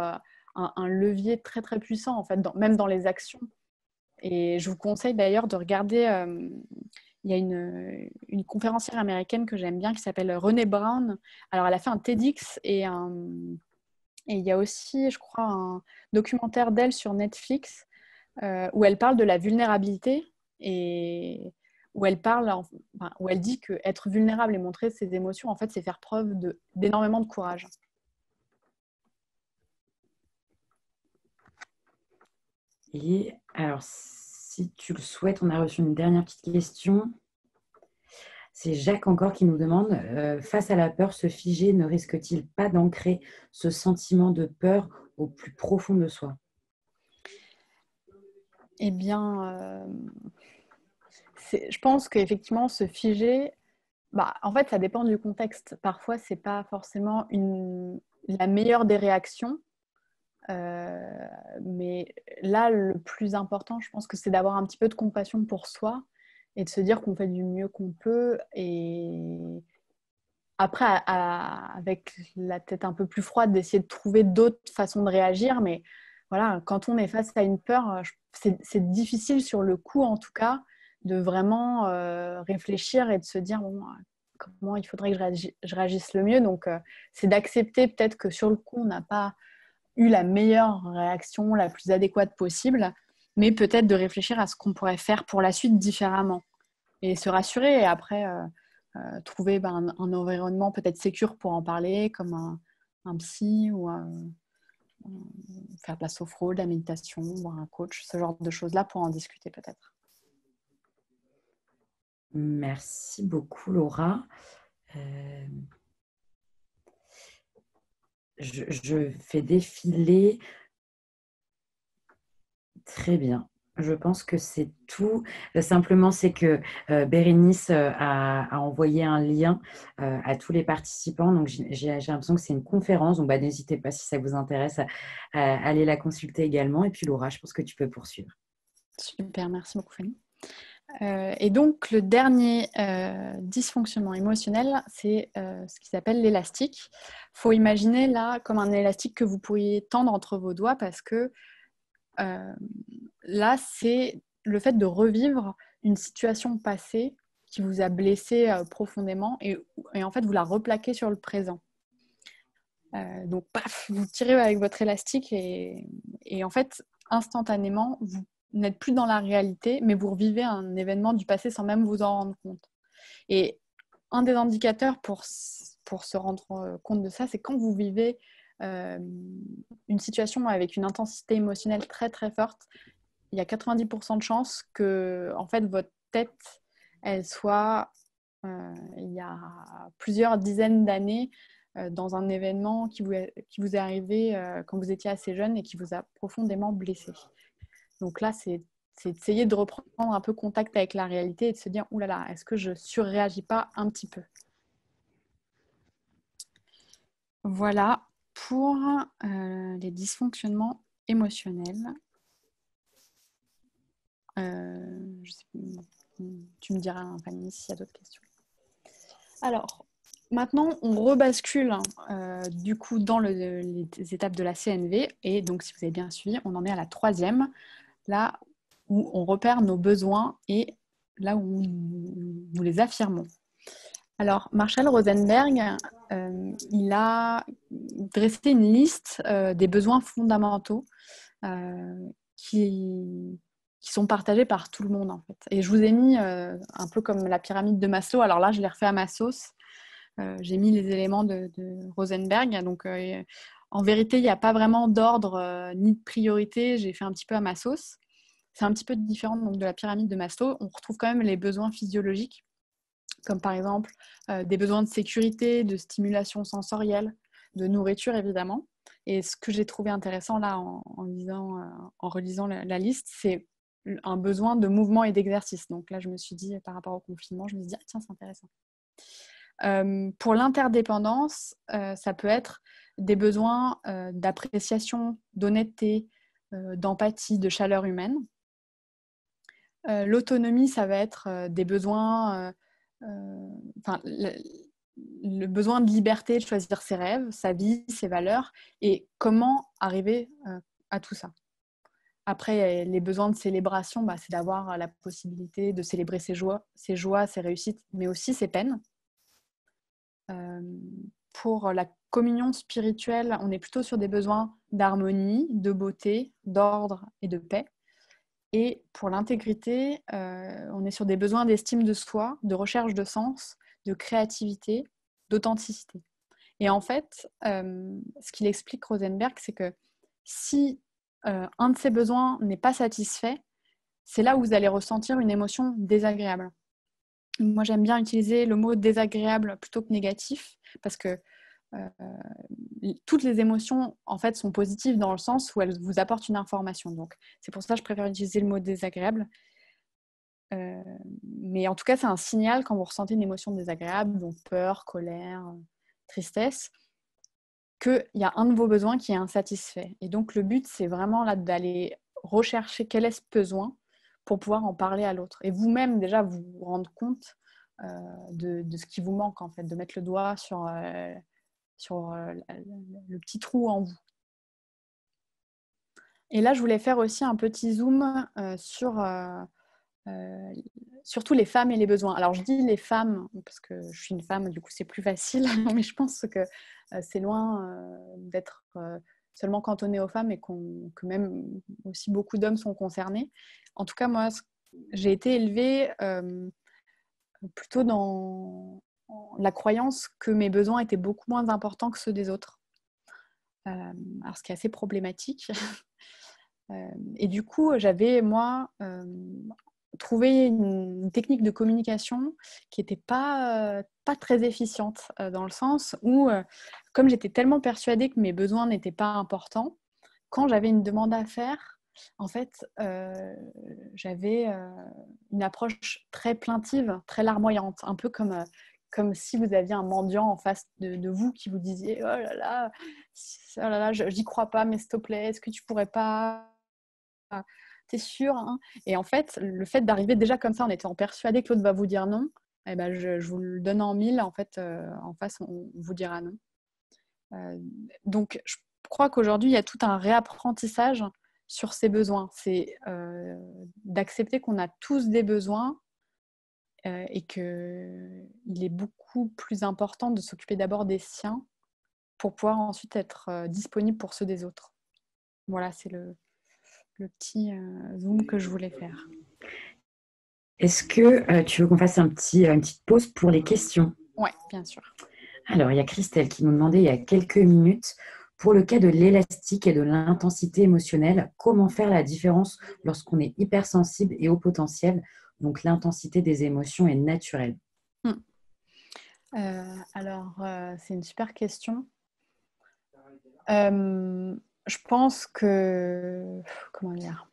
un levier très très puissant, en fait, même dans les actions. Et je vous conseille d'ailleurs de regarder, il y a une conférencière américaine que j'aime bien qui s'appelle Renée Brown. Alors elle a fait un TEDx et il y a aussi, je crois, un documentaire d'elle sur Netflix où elle parle de la vulnérabilité, et où elle dit que être vulnérable et montrer ses émotions, en fait, c'est faire preuve d'énormément de courage. Et alors, si tu le souhaites, on a reçu une dernière petite question. C'est Jacques encore qui nous demande, face à la peur, se figer ne risque-t-il pas d'ancrer ce sentiment de peur au plus profond de soi? Eh bien, je pense qu'effectivement, se figer, en fait, ça dépend du contexte. Parfois, ce n'est pas forcément la meilleure des réactions. Mais là, le plus important, je pense que c'est d'avoir un petit peu de compassion pour soi et de se dire qu'on fait du mieux qu'on peut. Et après, avec la tête un peu plus froide, d'essayer de trouver d'autres façons de réagir. Mais voilà, quand on est face à une peur, c'est difficile sur le coup, en tout cas, de vraiment réfléchir et de se dire bon, comment il faudrait que je réagisse le mieux. Donc, c'est d'accepter peut-être que sur le coup, on n'a pas eu la meilleure réaction, la plus adéquate possible, mais peut-être de réfléchir à ce qu'on pourrait faire pour la suite différemment et se rassurer, et après trouver un environnement peut-être sécure pour en parler, comme un psy, ou faire de la sophro, de la méditation, voir un coach, ce genre de choses-là pour en discuter peut-être. Merci beaucoup, Laura. je fais défiler. Très bien. Je pense que c'est tout. Simplement, c'est que Bérénice a envoyé un lien à tous les participants. Donc, j'ai l'impression que c'est une conférence. Donc, bah, n'hésitez pas si ça vous intéresse à aller la consulter également. Et puis, Laura, je pense que tu peux poursuivre. Super, merci beaucoup Fanny. Et donc, le dernier dysfonctionnement émotionnel, c'est ce qui s'appelle l'élastique. Il faut imaginer là comme un élastique que vous pourriez tendre entre vos doigts parce que là, c'est le fait de revivre une situation passée qui vous a blessé profondément et en fait, vous la replaquez sur le présent. Donc, paf, vous tirez avec votre élastique et en fait, instantanément, vous n'êtes plus dans la réalité, mais vous revivez un événement du passé sans même vous en rendre compte. Et un des indicateurs pour se rendre compte de ça, c'est quand vous vivez une situation avec une intensité émotionnelle très très forte, il y a 90% de chances que en fait, votre tête, elle soit il y a plusieurs dizaines d'années dans un événement qui vous est arrivé quand vous étiez assez jeune et qui vous a profondément blessé. Donc là, c'est d'essayer de reprendre un peu contact avec la réalité et de se dire « Ouh là là, est-ce que je surréagis pas un petit peu ?» Voilà pour les dysfonctionnements émotionnels. Tu me diras, Fanny, s'il y a d'autres questions. Alors, maintenant, on rebascule du coup dans les étapes de la CNV. Et donc, si vous avez bien suivi, on en est à la 3e, là où on repère nos besoins et là où nous les affirmons. Alors, Marshall Rosenberg, il a dressé une liste des besoins fondamentaux qui sont partagés par tout le monde, en fait. Et je vous ai mis un peu comme la pyramide de Maslow. Alors là, je l'ai refait à ma sauce. J'ai mis les éléments de Rosenberg. Donc, en vérité, il n'y a pas vraiment d'ordre ni de priorité. J'ai fait un petit peu à ma sauce. C'est un petit peu différent donc, de la pyramide de Maslow. On retrouve quand même les besoins physiologiques, comme par exemple des besoins de sécurité, de stimulation sensorielle, de nourriture évidemment. Et ce que j'ai trouvé intéressant là en relisant la liste, c'est un besoin de mouvement et d'exercice. Donc là, je me suis dit, par rapport au confinement, je me suis dit, ah, tiens, c'est intéressant. Pour l'interdépendance, ça peut être des besoins d'appréciation, d'honnêteté, d'empathie, de chaleur humaine. L'autonomie, ça va être des besoins, le besoin de liberté, de choisir ses rêves, sa vie, ses valeurs, et comment arriver à tout ça. Après, les besoins de célébration, c'est d'avoir la possibilité de célébrer ses joies, ses réussites, mais aussi ses peines. Pour la communion spirituelle, on est plutôt sur des besoins d'harmonie, de beauté, d'ordre et de paix. Et pour l'intégrité, on est sur des besoins d'estime de soi, de recherche de sens, de créativité, d'authenticité. Et en fait, ce qu'il explique Rosenberg, c'est que si un de ces besoins n'est pas satisfait, c'est là où vous allez ressentir une émotion désagréable. Moi, j'aime bien utiliser le mot désagréable plutôt que négatif, parce que toutes les émotions en fait sont positives dans le sens où elles vous apportent une information. Donc c'est pour ça que je préfère utiliser le mot désagréable. Mais en tout cas, c'est un signal quand vous ressentez une émotion désagréable, donc peur, colère, tristesse, qu'il y a un de vos besoins qui est insatisfait. Et donc le but, c'est vraiment là d'aller rechercher quel est ce besoin pour pouvoir en parler à l'autre. Et vous-même, déjà, vous vous rendre compte de ce qui vous manque, en fait, de mettre le doigt sur le petit trou en vous. Et là, je voulais faire aussi un petit zoom sur surtout les femmes et les besoins. Alors, je dis les femmes parce que je suis une femme, du coup, c'est plus facile, mais je pense que c'est loin d'être seulement cantonné aux femmes et que même aussi beaucoup d'hommes sont concernés. En tout cas, moi, j'ai été élevée plutôt dans la croyance que mes besoins étaient beaucoup moins importants que ceux des autres. Alors, ce qui est assez problématique. Et du coup, j'avais, moi, trouvé une technique de communication qui n'était pas très efficiente, dans le sens où, comme j'étais tellement persuadée que mes besoins n'étaient pas importants, quand j'avais une demande à faire, en fait, j'avais une approche très plaintive, très larmoyante, un peu comme si vous aviez un mendiant en face de vous qui vous disait « Oh là là, j'y crois pas, mais s'il te plaît, est-ce que tu pourrais pas… T'es sûr hein ?» Et en fait, le fait d'arriver déjà comme ça en étant persuadé que l'autre va vous dire non, eh ben, je vous le donne en mille, en fait, en face, on vous dira non. Donc, je crois qu'aujourd'hui, il y a tout un réapprentissage sur ses besoins. C'est d'accepter qu'on a tous des besoins et qu'il est beaucoup plus important de s'occuper d'abord des siens pour pouvoir ensuite être disponible pour ceux des autres. Voilà, c'est le petit zoom que je voulais faire. Est-ce que tu veux qu'on fasse une petite pause pour les questions? Oui, bien sûr. Alors, il y a Christelle qui nous demandait il y a quelques minutes, pour le cas de l'élastique et de l'intensité émotionnelle, comment faire la différence lorsqu'on est hypersensible et haut potentiel? Donc, l'intensité des émotions est naturelle. C'est une super question. Je pense que… Comment dire ?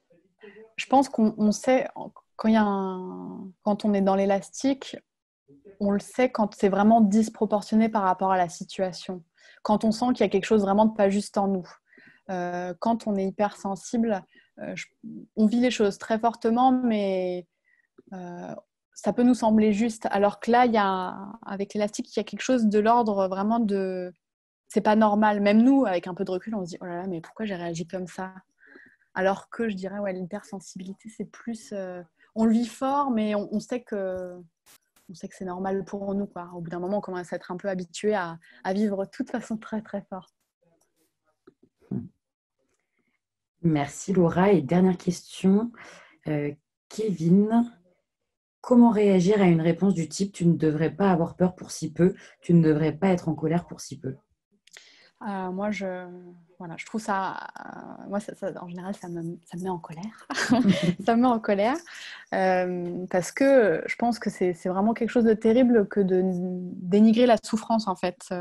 Je pense qu'on sait, quand on est dans l'élastique, on le sait quand c'est vraiment disproportionné par rapport à la situation. Quand on sent qu'il y a quelque chose vraiment de pas juste en nous. Quand on est hypersensible, on vit les choses très fortement, mais ça peut nous sembler juste. Alors que là, avec l'élastique, il y a quelque chose de l'ordre vraiment de… C'est pas normal. Même nous, avec un peu de recul, on se dit « Oh là là, mais pourquoi j'ai réagi comme ça ?» Alors que je dirais, ouais, l'hypersensibilité, c'est plus… on le vit fort, mais on sait que c'est normal pour nous, quoi. Au bout d'un moment, on commence à être un peu habitué à vivre tout de façon très, très fort. Merci Laura. Et dernière question, Kevin, comment réagir à une réponse du type « tu ne devrais pas avoir peur pour si peu, tu ne devrais pas être en colère pour si peu ». Moi, je trouve ça… moi, en général, ça me met en colère. Ça me met en colère parce que je pense que c'est vraiment quelque chose de terrible que de dénigrer la souffrance, en fait,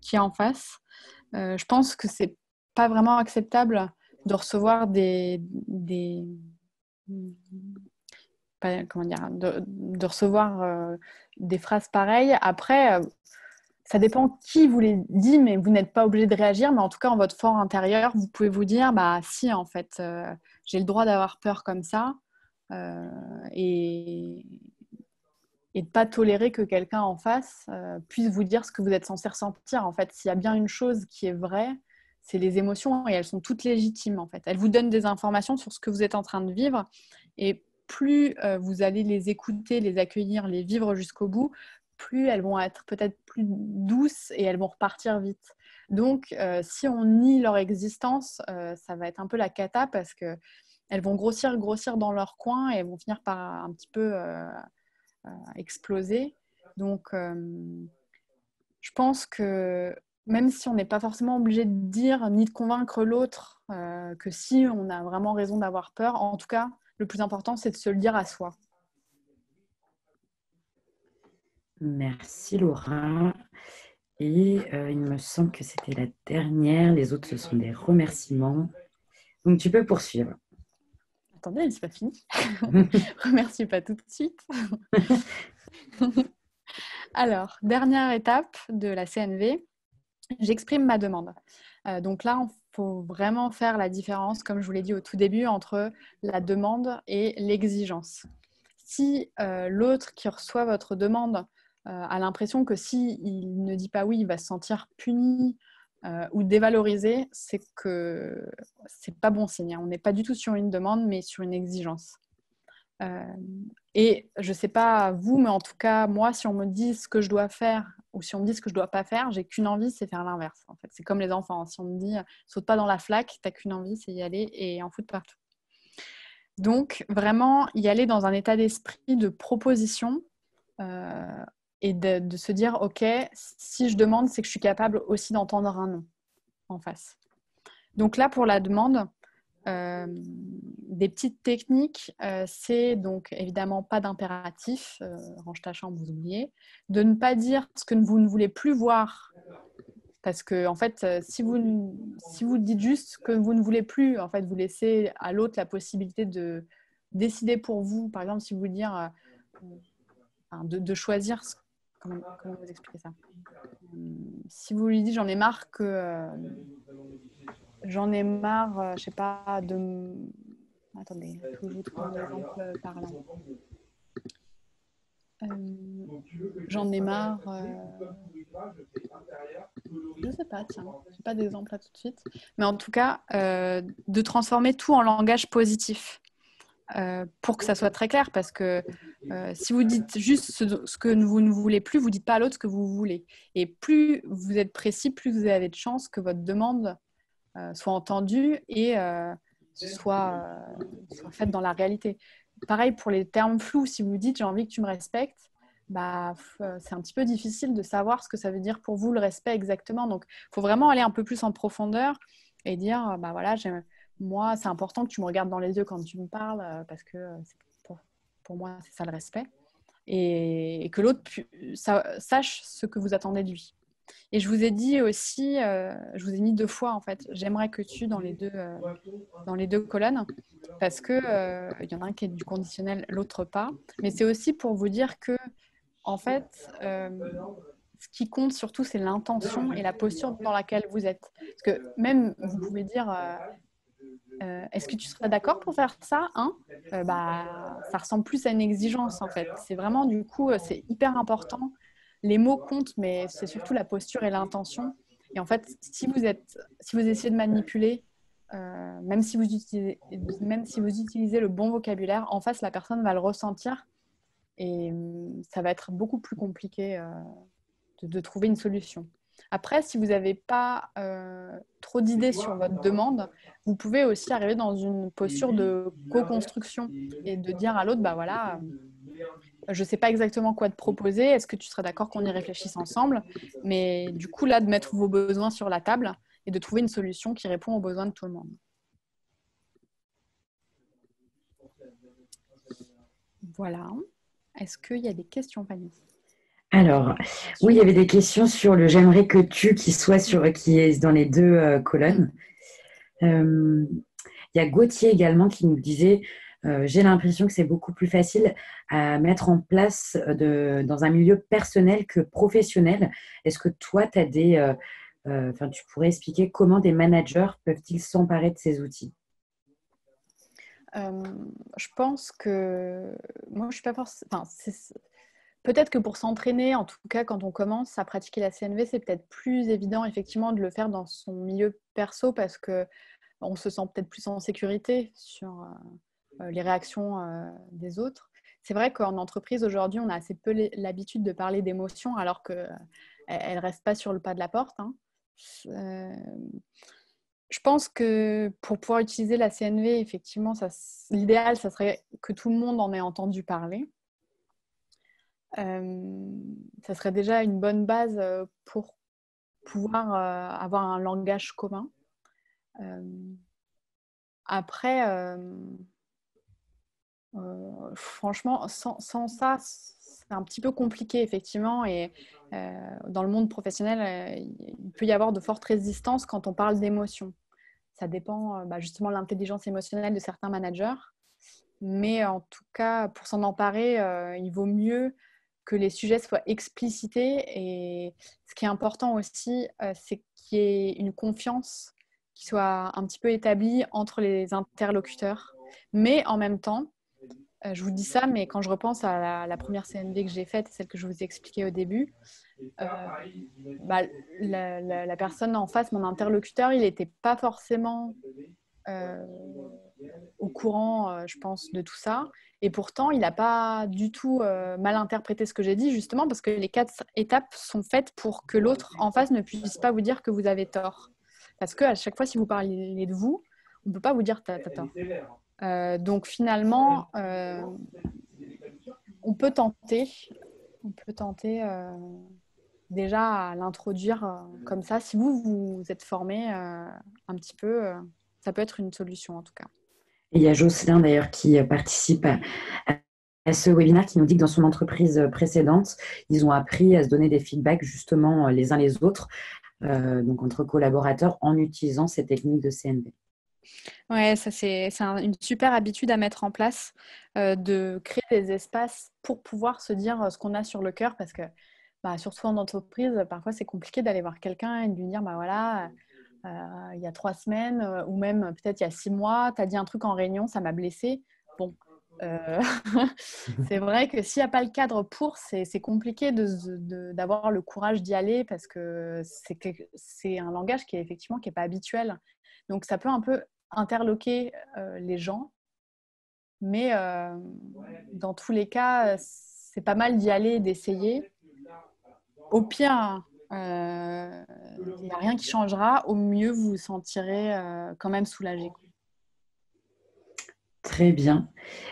qui est en face. Je pense que c'est pas vraiment acceptable de recevoir comment dire, de recevoir des phrases pareilles. Après, ça dépend qui vous les dit, mais vous n'êtes pas obligé de réagir. Mais en tout cas, en votre fort intérieur, vous pouvez vous dire, bah si, en fait, j'ai le droit d'avoir peur comme ça et de ne pas tolérer que quelqu'un en face puisse vous dire ce que vous êtes censé ressentir. En fait, s'il y a bien une chose qui est vraie, c'est les émotions et elles sont toutes légitimes, en fait. Elles vous donnent des informations sur ce que vous êtes en train de vivre et plus vous allez les écouter, les accueillir, les vivre jusqu'au bout, plus elles vont être peut-être plus douces et elles vont repartir vite. Donc, si on nie leur existence, ça va être un peu la cata parce qu'elles vont grossir dans leur coin et elles vont finir par un petit peu exploser. Donc, je pense que même si on n'est pas forcément obligé de dire ni de convaincre l'autre que si on a vraiment raison d'avoir peur, en tout cas, le plus important, c'est de se le dire à soi. Merci Laura. Et il me semble que c'était la dernière. Les autres, ce sont des remerciements. Donc, tu peux poursuivre. Attendez, c'est pas fini. Remercie pas tout de suite. Alors, dernière étape de la CNV, j'exprime ma demande. Donc là, il faut vraiment faire la différence, comme je vous l'ai dit au tout début, entre la demande et l'exigence. Si l'autre qui reçoit votre demande a l'impression que s'il ne dit pas oui, il va se sentir puni ou dévalorisé, c'est que c'est pas bon signe. On n'est pas du tout sur une demande, mais sur une exigence. Et je ne sais pas vous, mais en tout cas, moi, si on me dit ce que je dois faire ou si on me dit ce que je ne dois pas faire, j'ai qu'une envie, c'est faire l'inverse. En fait. C'est comme les enfants. Si on me dit saute pas dans la flaque, tu n'as qu'une envie, c'est y aller et en foutre partout. Donc, vraiment, y aller dans un état d'esprit de proposition et de se dire, OK, si je demande, c'est que je suis capable aussi d'entendre un non en face. Donc là, pour la demande, Des petites techniques, c'est donc évidemment pas d'impératif, range ta chambre, vous oubliez, de ne pas dire ce que vous ne voulez plus voir, parce que en fait, si vous dites juste ce que vous ne voulez plus, en fait, vous laissez à l'autre la possibilité de décider pour vous. Par exemple, si vous voulez dire de choisir, comment vous expliquer ça, si vous lui dites j'en ai marre que j'en ai marre, je sais pas, attendez, faut que je vous trouve un exemple parlant. J'en ai marre. Je sais pas, tiens, j'ai pas d'exemple là tout de suite. Mais en tout cas, de transformer tout en langage positif. Pour que ça soit très clair, parce que si vous dites juste ce que vous ne voulez plus, vous ne dites pas à l'autre ce que vous voulez. Et plus vous êtes précis, plus vous avez de chances que votre demande soit entendue et soit faite dans la réalité. Pareil pour les termes flous, si vous dites « j'ai envie que tu me respectes », bah, c'est un petit peu difficile de savoir ce que ça veut dire pour vous le respect exactement. Donc, il faut vraiment aller un peu plus en profondeur et dire bah voilà, moi, c'est important que tu me regardes dans les yeux quand tu me parles parce que pour moi, c'est ça le respect. Et que l'autre sache ce que vous attendez de lui. Et je vous ai dit aussi, je vous ai mis 2 fois en fait, j'aimerais que tu dans les deux colonnes, parce que y en a un qui est du conditionnel, l'autre pas. Mais c'est aussi pour vous dire que en fait, ce qui compte surtout, c'est l'intention et la posture dans laquelle vous êtes. Parce que même, vous pouvez dire est-ce que tu serais d'accord pour faire ça hein bah, ça ressemble plus à une exigence, en fait. C'est vraiment, du coup, c'est hyper important. Les mots comptent, mais c'est surtout la posture et l'intention. Et en fait, si vous essayez de manipuler, même si vous utilisez le bon vocabulaire, en face, la personne va le ressentir et ça va être beaucoup plus compliqué de trouver une solution. Après, si vous n'avez pas trop d'idées sur votre demande, vous pouvez aussi arriver dans une posture de co-construction et de dire à l'autre, bah voilà, je ne sais pas exactement quoi te proposer, est-ce que tu serais d'accord qu'on y réfléchisse ensemble? Mais du coup, là, de mettre vos besoins sur la table et de trouver une solution qui répond aux besoins de tout le monde. Voilà. Est-ce qu'il y a des questions, Fanny? Alors, oui, il y avait des questions sur le j'aimerais que tu qui est dans les 2 colonnes. Il y a Gauthier également qui nous disait j'ai l'impression que c'est beaucoup plus facile à mettre en place dans un milieu personnel que professionnel. Est-ce que toi, tu as tu pourrais expliquer comment des managers peuvent-ils s'emparer de ces outils? Je pense que moi, je suis pas forcément. Peut-être que pour s'entraîner, en tout cas quand on commence à pratiquer la CNV, c'est peut-être plus évident effectivement de le faire dans son milieu perso parce qu'on se sent peut-être plus en sécurité sur les réactions des autres. C'est vrai qu'en entreprise aujourd'hui, on a assez peu l'habitude de parler d'émotions alors qu'elles ne restent pas sur le pas de la porte. Hein. Je pense que pour pouvoir utiliser la CNV, effectivement, l'idéal, ça serait que tout le monde en ait entendu parler. Ça serait déjà une bonne base pour pouvoir avoir un langage commun. Après, franchement, sans ça, c'est un petit peu compliqué, effectivement. Et dans le monde professionnel, il peut y avoir de fortes résistances quand on parle d'émotions. Ça dépend justement de l'intelligence émotionnelle de certains managers. Mais en tout cas, pour s'en emparer, il vaut mieux que les sujets soient explicités. Et ce qui est important aussi, c'est qu'il y ait une confiance qui soit un petit peu établie entre les interlocuteurs. Mais en même temps, je vous dis ça, mais quand je repense à la première CNV que j'ai faite, celle que je vous ai expliquée au début, la personne en face, mon interlocuteur, il n'était pas forcément au courant, je pense, de tout ça. Et pourtant, il n'a pas du tout mal interprété ce que j'ai dit, justement, parce que les 4 étapes sont faites pour que l'autre en face ne puisse pas vous dire que vous avez tort. Parce qu'à chaque fois, si vous parlez de vous, on ne peut pas vous dire t'as tort. Donc finalement, on peut tenter déjà à l'introduire comme ça. Si vous êtes formé un petit peu, ça peut être une solution en tout cas. Et il y a Jocelyn d'ailleurs qui participe à ce webinaire qui nous dit que dans son entreprise précédente, ils ont appris à se donner des feedbacks justement les uns les autres, donc entre collaborateurs, en utilisant ces techniques de CNV. Ouais, ça une super habitude à mettre en place, de créer des espaces pour pouvoir se dire ce qu'on a sur le cœur, parce que surtout en entreprise, parfois c'est compliqué d'aller voir quelqu'un et de lui dire voilà, il y a 3 semaines ou même peut-être il y a 6 mois, tu as dit un truc en réunion, ça m'a blessé. Bon, c'est vrai que s'il n'y a pas le cadre pour, c'est compliqué d'avoir le courage d'y aller parce que c'est un langage qui est effectivement qui n'est pas habituel. Donc ça peut un peu interloquer les gens, mais dans tous les cas, c'est pas mal d'y aller, d'essayer. Au pire, il n'y a rien qui changera. Au mieux, vous vous sentirez quand même soulagé. Très bien.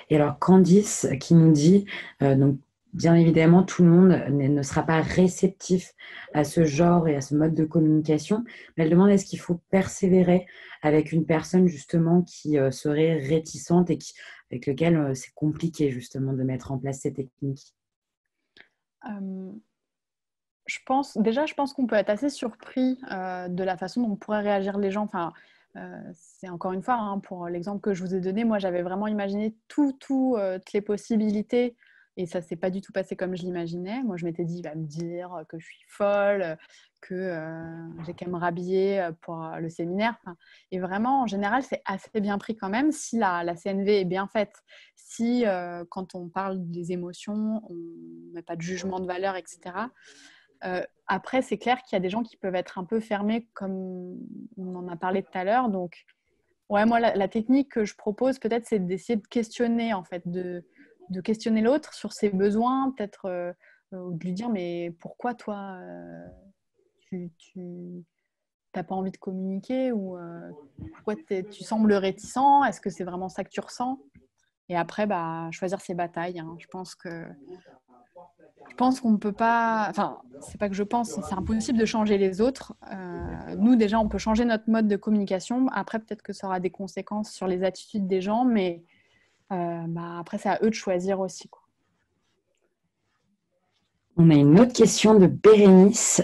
Et alors Candice qui nous dit, donc bien évidemment, tout le monde ne sera pas réceptif à ce genre et à ce mode de communication, mais elle demande est-ce qu'il faut persévérer avec une personne justement qui serait réticente et avec lequel c'est compliqué justement de mettre en place ces techniques. Je pense qu'on peut être assez surpris de la façon dont pourraient réagir les gens. Enfin, c'est encore une fois, pour l'exemple que je vous ai donné, moi j'avais vraiment imaginé toutes les possibilités et ça ne s'est pas du tout passé comme je l'imaginais. Moi je m'étais dit, il va me dire que je suis folle, que j'ai qu'à me rhabiller pour le séminaire. Enfin, et vraiment, en général, c'est assez bien pris quand même si la CNV est bien faite. Si quand on parle des émotions, on ne met pas de jugement de valeur, etc. Après, c'est clair qu'il y a des gens qui peuvent être un peu fermés, comme on en a parlé tout à l'heure. Donc, ouais, moi, la technique que je propose, peut-être, c'est d'essayer de questionner, en fait, de questionner l'autre sur ses besoins, peut-être de lui dire, mais pourquoi toi, tu n'as pas envie de communiquer ou pourquoi tu sembles réticent? Est-ce que c'est vraiment ça que tu ressens? Et après, choisir ses batailles. Je pense qu'on ne peut pas... Enfin, c'est pas que je pense, c'est impossible de changer les autres. Nous, déjà, on peut changer notre mode de communication. Après, peut-être que ça aura des conséquences sur les attitudes des gens, mais après, c'est à eux de choisir aussi, quoi. On a une autre question de Bérénice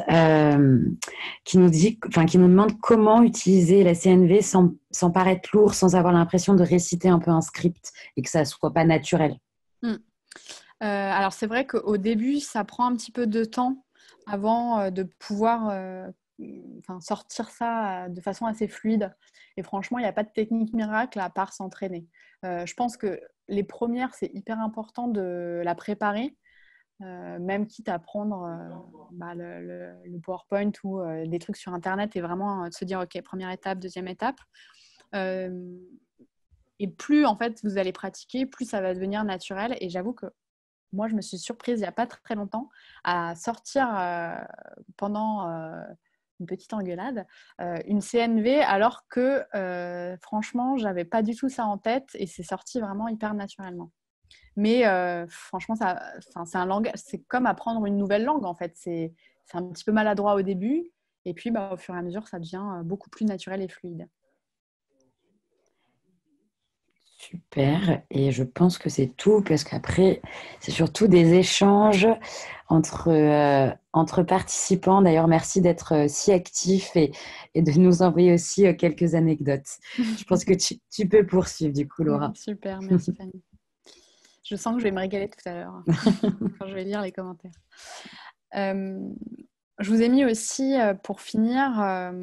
qui nous demande comment utiliser la CNV sans paraître lourd, sans avoir l'impression de réciter un peu un script et que ça ne soit pas naturel. Alors, c'est vrai qu'au début, ça prend un petit peu de temps avant de pouvoir sortir ça de façon assez fluide. Et franchement, il n'y a pas de technique miracle à part s'entraîner. Je pense que les premières, c'est hyper important de la préparer, même quitte à prendre le PowerPoint ou des trucs sur Internet et vraiment de se dire, OK, première étape, deuxième étape. Et plus, en fait, vous allez pratiquer, plus ça va devenir naturel. Et j'avoue que moi, je me suis surprise il n'y a pas très longtemps à sortir pendant une petite engueulade une CNV alors que franchement, je n'avais pas du tout ça en tête et c'est sorti vraiment hyper naturellement. Mais franchement, c'est un langage, c'est comme apprendre une nouvelle langue en fait. C'est un petit peu maladroit au début et puis au fur et à mesure, ça devient beaucoup plus naturel et fluide. Super, et je pense que c'est tout, parce qu'après, c'est surtout des échanges entre participants. D'ailleurs, merci d'être si actif et de nous envoyer aussi quelques anecdotes. Je pense que tu peux poursuivre du coup, Laura. Super, merci Fanny. Je sens que je vais me régaler tout à l'heure quand je vais lire les commentaires. Je vous ai mis aussi, pour finir,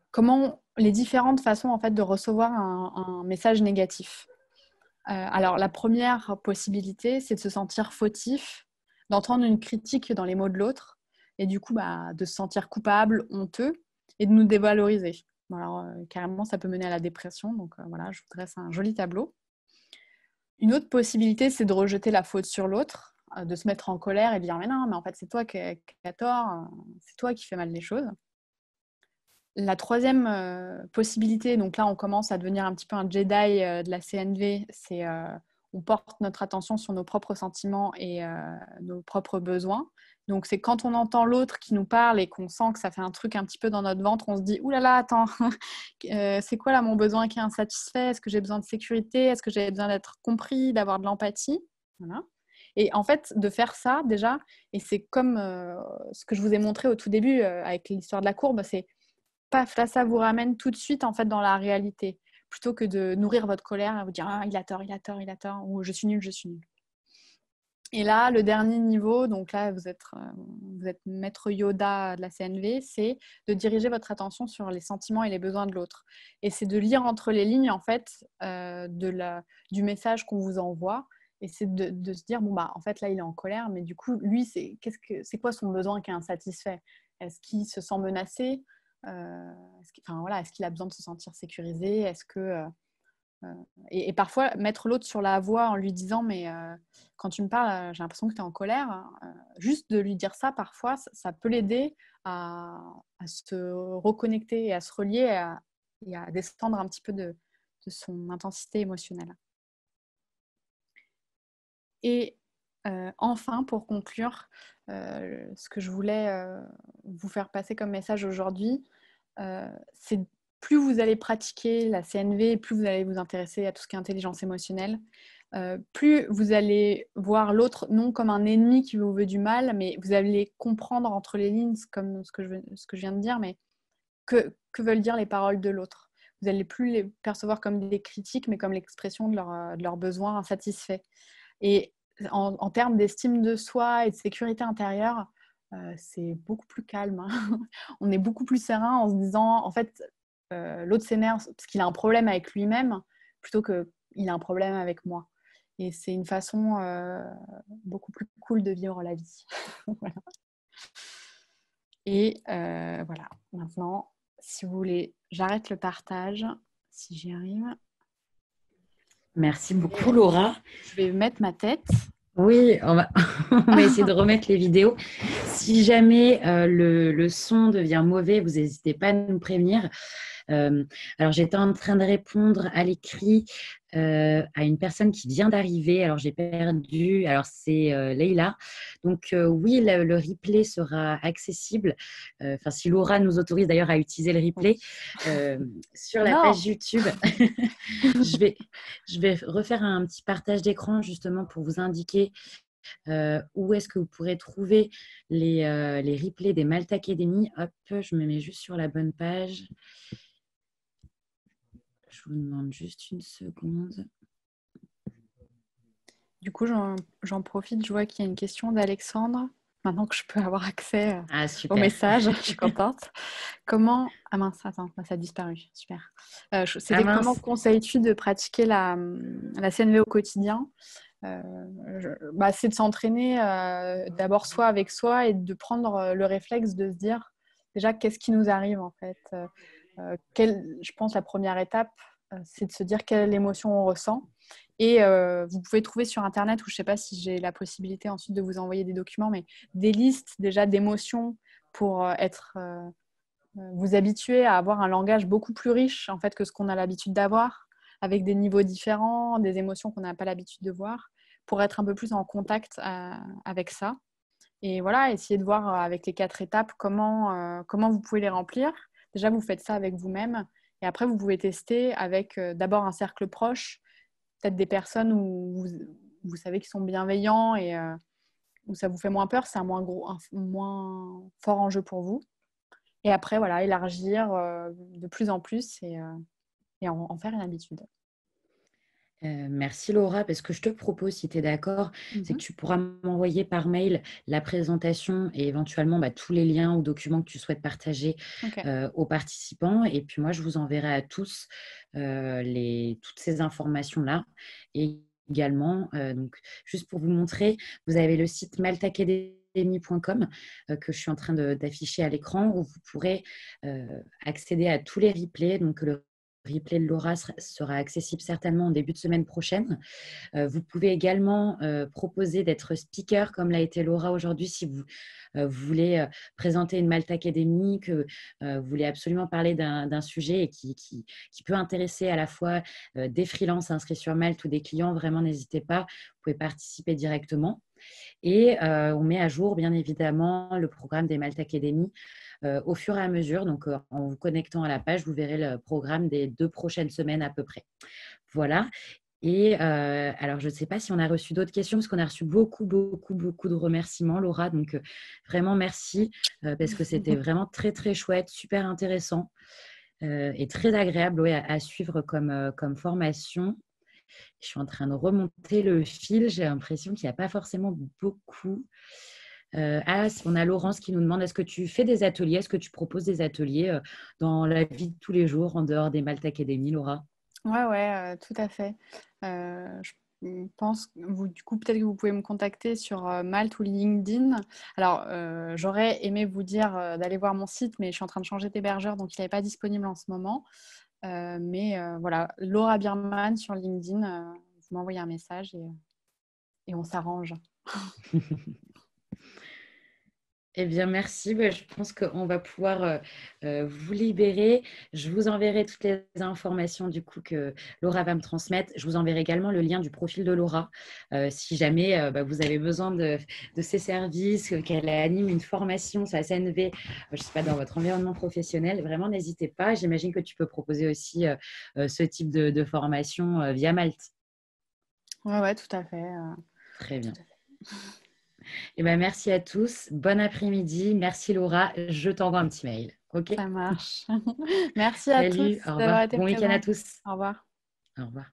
comment les différentes façons en fait, de recevoir un message négatif. Alors, la première possibilité, c'est de se sentir fautif, d'entendre une critique dans les mots de l'autre et du coup, de se sentir coupable, honteux et de nous dévaloriser. Alors, carrément, ça peut mener à la dépression. Donc, voilà, je vous dresse un joli tableau. Une autre possibilité, c'est de rejeter la faute sur l'autre, de se mettre en colère et de dire « mais non, mais en fait, c'est toi qui as tort, c'est toi qui fais mal les choses ». La troisième possibilité, donc là, on commence à devenir un petit peu un Jedi de la CNV, c'est on porte notre attention sur nos propres sentiments et nos propres besoins. Donc, c'est quand on entend l'autre qui nous parle et qu'on sent que ça fait un truc un petit peu dans notre ventre, on se dit « Ouh là là, attends, c'est quoi là mon besoin qui est insatisfait? Est-ce que j'ai besoin de sécurité? Est-ce que j'ai besoin d'être compris, d'avoir de l'empathie ?» Voilà. Et en fait, de faire ça déjà, et c'est comme ce que je vous ai montré au tout début avec l'histoire de la courbe, c'est paf, là, ça vous ramène tout de suite en fait dans la réalité, plutôt que de nourrir votre colère et vous dire ah, il a tort, il a tort, il a tort, ou je suis nulle, je suis nulle. Et là, le dernier niveau, donc là, vous êtes maître Yoda de la CNV, c'est de diriger votre attention sur les sentiments et les besoins de l'autre. Et c'est de lire entre les lignes, en fait, du message qu'on vous envoie. Et c'est de se dire, bon, bah, en fait, là, il est en colère, mais du coup, lui, c'est quoi son besoin qui est insatisfait? Est-ce qu'il se sent menacé? Est-ce qu'il a besoin de se sentir sécurisé? Est-ce que... et parfois, mettre l'autre sur la voie en lui disant « mais quand tu me parles, j'ai l'impression que tu es en colère », juste de lui dire ça, parfois, ça peut l'aider à se reconnecter et à se relier et à descendre un petit peu de son intensité émotionnelle. Et enfin, pour conclure, ce que je voulais vous faire passer comme message aujourd'hui, c'est plus vous allez pratiquer la CNV, plus vous allez vous intéresser à tout ce qui est intelligence émotionnelle, plus vous allez voir l'autre non comme un ennemi qui vous veut du mal, mais vous allez comprendre entre les lignes, comme ce que je viens de dire, mais que veulent dire les paroles de l'autre. Vous n'allez plus les percevoir comme des critiques, mais comme l'expression de leurs besoins insatisfaits. Et en termes d'estime de soi et de sécurité intérieure, c'est beaucoup plus calme. Hein. On est beaucoup plus serein en se disant, en fait, l'autre s'énerve parce qu'il a un problème avec lui-même plutôt qu'il a un problème avec moi. Et c'est une façon beaucoup plus cool de vivre la vie. Voilà. Et voilà, maintenant, si vous voulez, j'arrête le partage, si j'y arrive. Merci beaucoup, Laura. Je vais mettre ma tête. Oui, on va essayer de remettre les vidéos. Si jamais le son devient mauvais, vous n'hésitez pas à nous prévenir. Alors, j'étais en train de répondre à l'écrit à une personne qui vient d'arriver. Alors, j'ai perdu. Alors, c'est Leïla. Donc, oui, le replay sera accessible. Enfin, si Laura nous autorise d'ailleurs à utiliser le replay sur la page YouTube. Je vais refaire un petit partage d'écran justement pour vous indiquer où est-ce que vous pourrez trouver les replays des Malte Academy. Hop, je me mets juste sur la bonne page. Je vous demande juste une seconde. Du coup, j'en profite. Je vois qu'il y a une question d'Alexandre. Maintenant que je peux avoir accès au message, je suis contente. Comment... Ah mince, attends, ça a disparu. Super. C'était comment conseilles-tu de pratiquer la CNV au quotidien? C'est de s'entraîner d'abord soi avec soi et de prendre le réflexe de se dire déjà qu'est-ce qui nous arrive en fait. Je pense la première étape, c'est de se dire quelle émotion on ressent. Et vous pouvez trouver sur Internet, ou je ne sais pas si j'ai la possibilité ensuite de vous envoyer des documents, mais des listes déjà d'émotions pour vous habituer à avoir un langage beaucoup plus riche en fait, que ce qu'on a l'habitude d'avoir, avec des niveaux différents, des émotions qu'on n'a pas l'habitude de voir, pour être un peu plus en contact avec ça. Et voilà, essayer de voir avec les 4 étapes comment vous pouvez les remplir. Déjà, vous faites ça avec vous-même. Et après, vous pouvez tester avec d'abord un cercle proche, peut-être des personnes où vous savez qu'ils sont bienveillants et où ça vous fait moins peur, c'est un moins fort enjeu pour vous. Et après, voilà, élargir de plus en plus et en faire une habitude. Merci Laura, parce que je te propose, si tu es d'accord, c'est que tu pourras m'envoyer par mail la présentation et éventuellement tous les liens ou documents que tu souhaites partager aux participants. Et puis moi, je vous enverrai à tous toutes ces informations-là. Et également, donc, juste pour vous montrer, vous avez le site maltacademy.com que je suis en train d'afficher à l'écran, où vous pourrez accéder à tous les replays. Donc, le replay de Laura sera accessible certainement en début de semaine prochaine. Vous pouvez également proposer d'être speaker comme l'a été Laura aujourd'hui si vous voulez présenter une Malte Academy, que vous voulez absolument parler d'un sujet et qui peut intéresser à la fois des freelances inscrits sur Malte ou des clients. Vraiment, n'hésitez pas, vous pouvez participer directement. Et on met à jour, bien évidemment, le programme des Malte Academy au fur et à mesure. Donc, en vous connectant à la page, vous verrez le programme des 2 prochaines semaines à peu près. Voilà. Et alors, je ne sais pas si on a reçu d'autres questions, parce qu'on a reçu beaucoup, beaucoup, beaucoup de remerciements, Laura. Donc, vraiment, merci, parce que c'était vraiment très, très chouette, super intéressant et très agréable à suivre comme formation. Je suis en train de remonter le fil. J'ai l'impression qu'il n'y a pas forcément beaucoup. On a Laurence qui nous demande, est-ce que tu fais des ateliers? Est-ce que tu proposes des ateliers dans la vie de tous les jours, en dehors des Malte Academy, Laura? Ouais, tout à fait. Je pense, du coup, peut-être que vous pouvez me contacter sur Malte ou LinkedIn. Alors, j'aurais aimé vous dire d'aller voir mon site, mais je suis en train de changer d'hébergeur, donc il n'est pas disponible en ce moment. Mais voilà, Laura Biermann sur LinkedIn, vous m'envoyez un message et on s'arrange. Eh bien, merci. Je pense qu'on va pouvoir vous libérer. Je vous enverrai toutes les informations du coup que Laura va me transmettre. Je vous enverrai également le lien du profil de Laura. Si jamais vous avez besoin de ses services, qu'elle anime une formation sur la CNV, je ne sais pas, dans votre environnement professionnel, vraiment, n'hésitez pas. J'imagine que tu peux proposer aussi ce type de formation via Malte. Ouais, tout à fait. Très Tout bien. à fait. Eh ben, merci à tous. Bon après-midi. Merci Laura. Je t'envoie un petit mail. OK? Ça marche. Merci à tous Salut, au d'avoir revoir. été Bon week-end à présents. tous. Au revoir. Au revoir.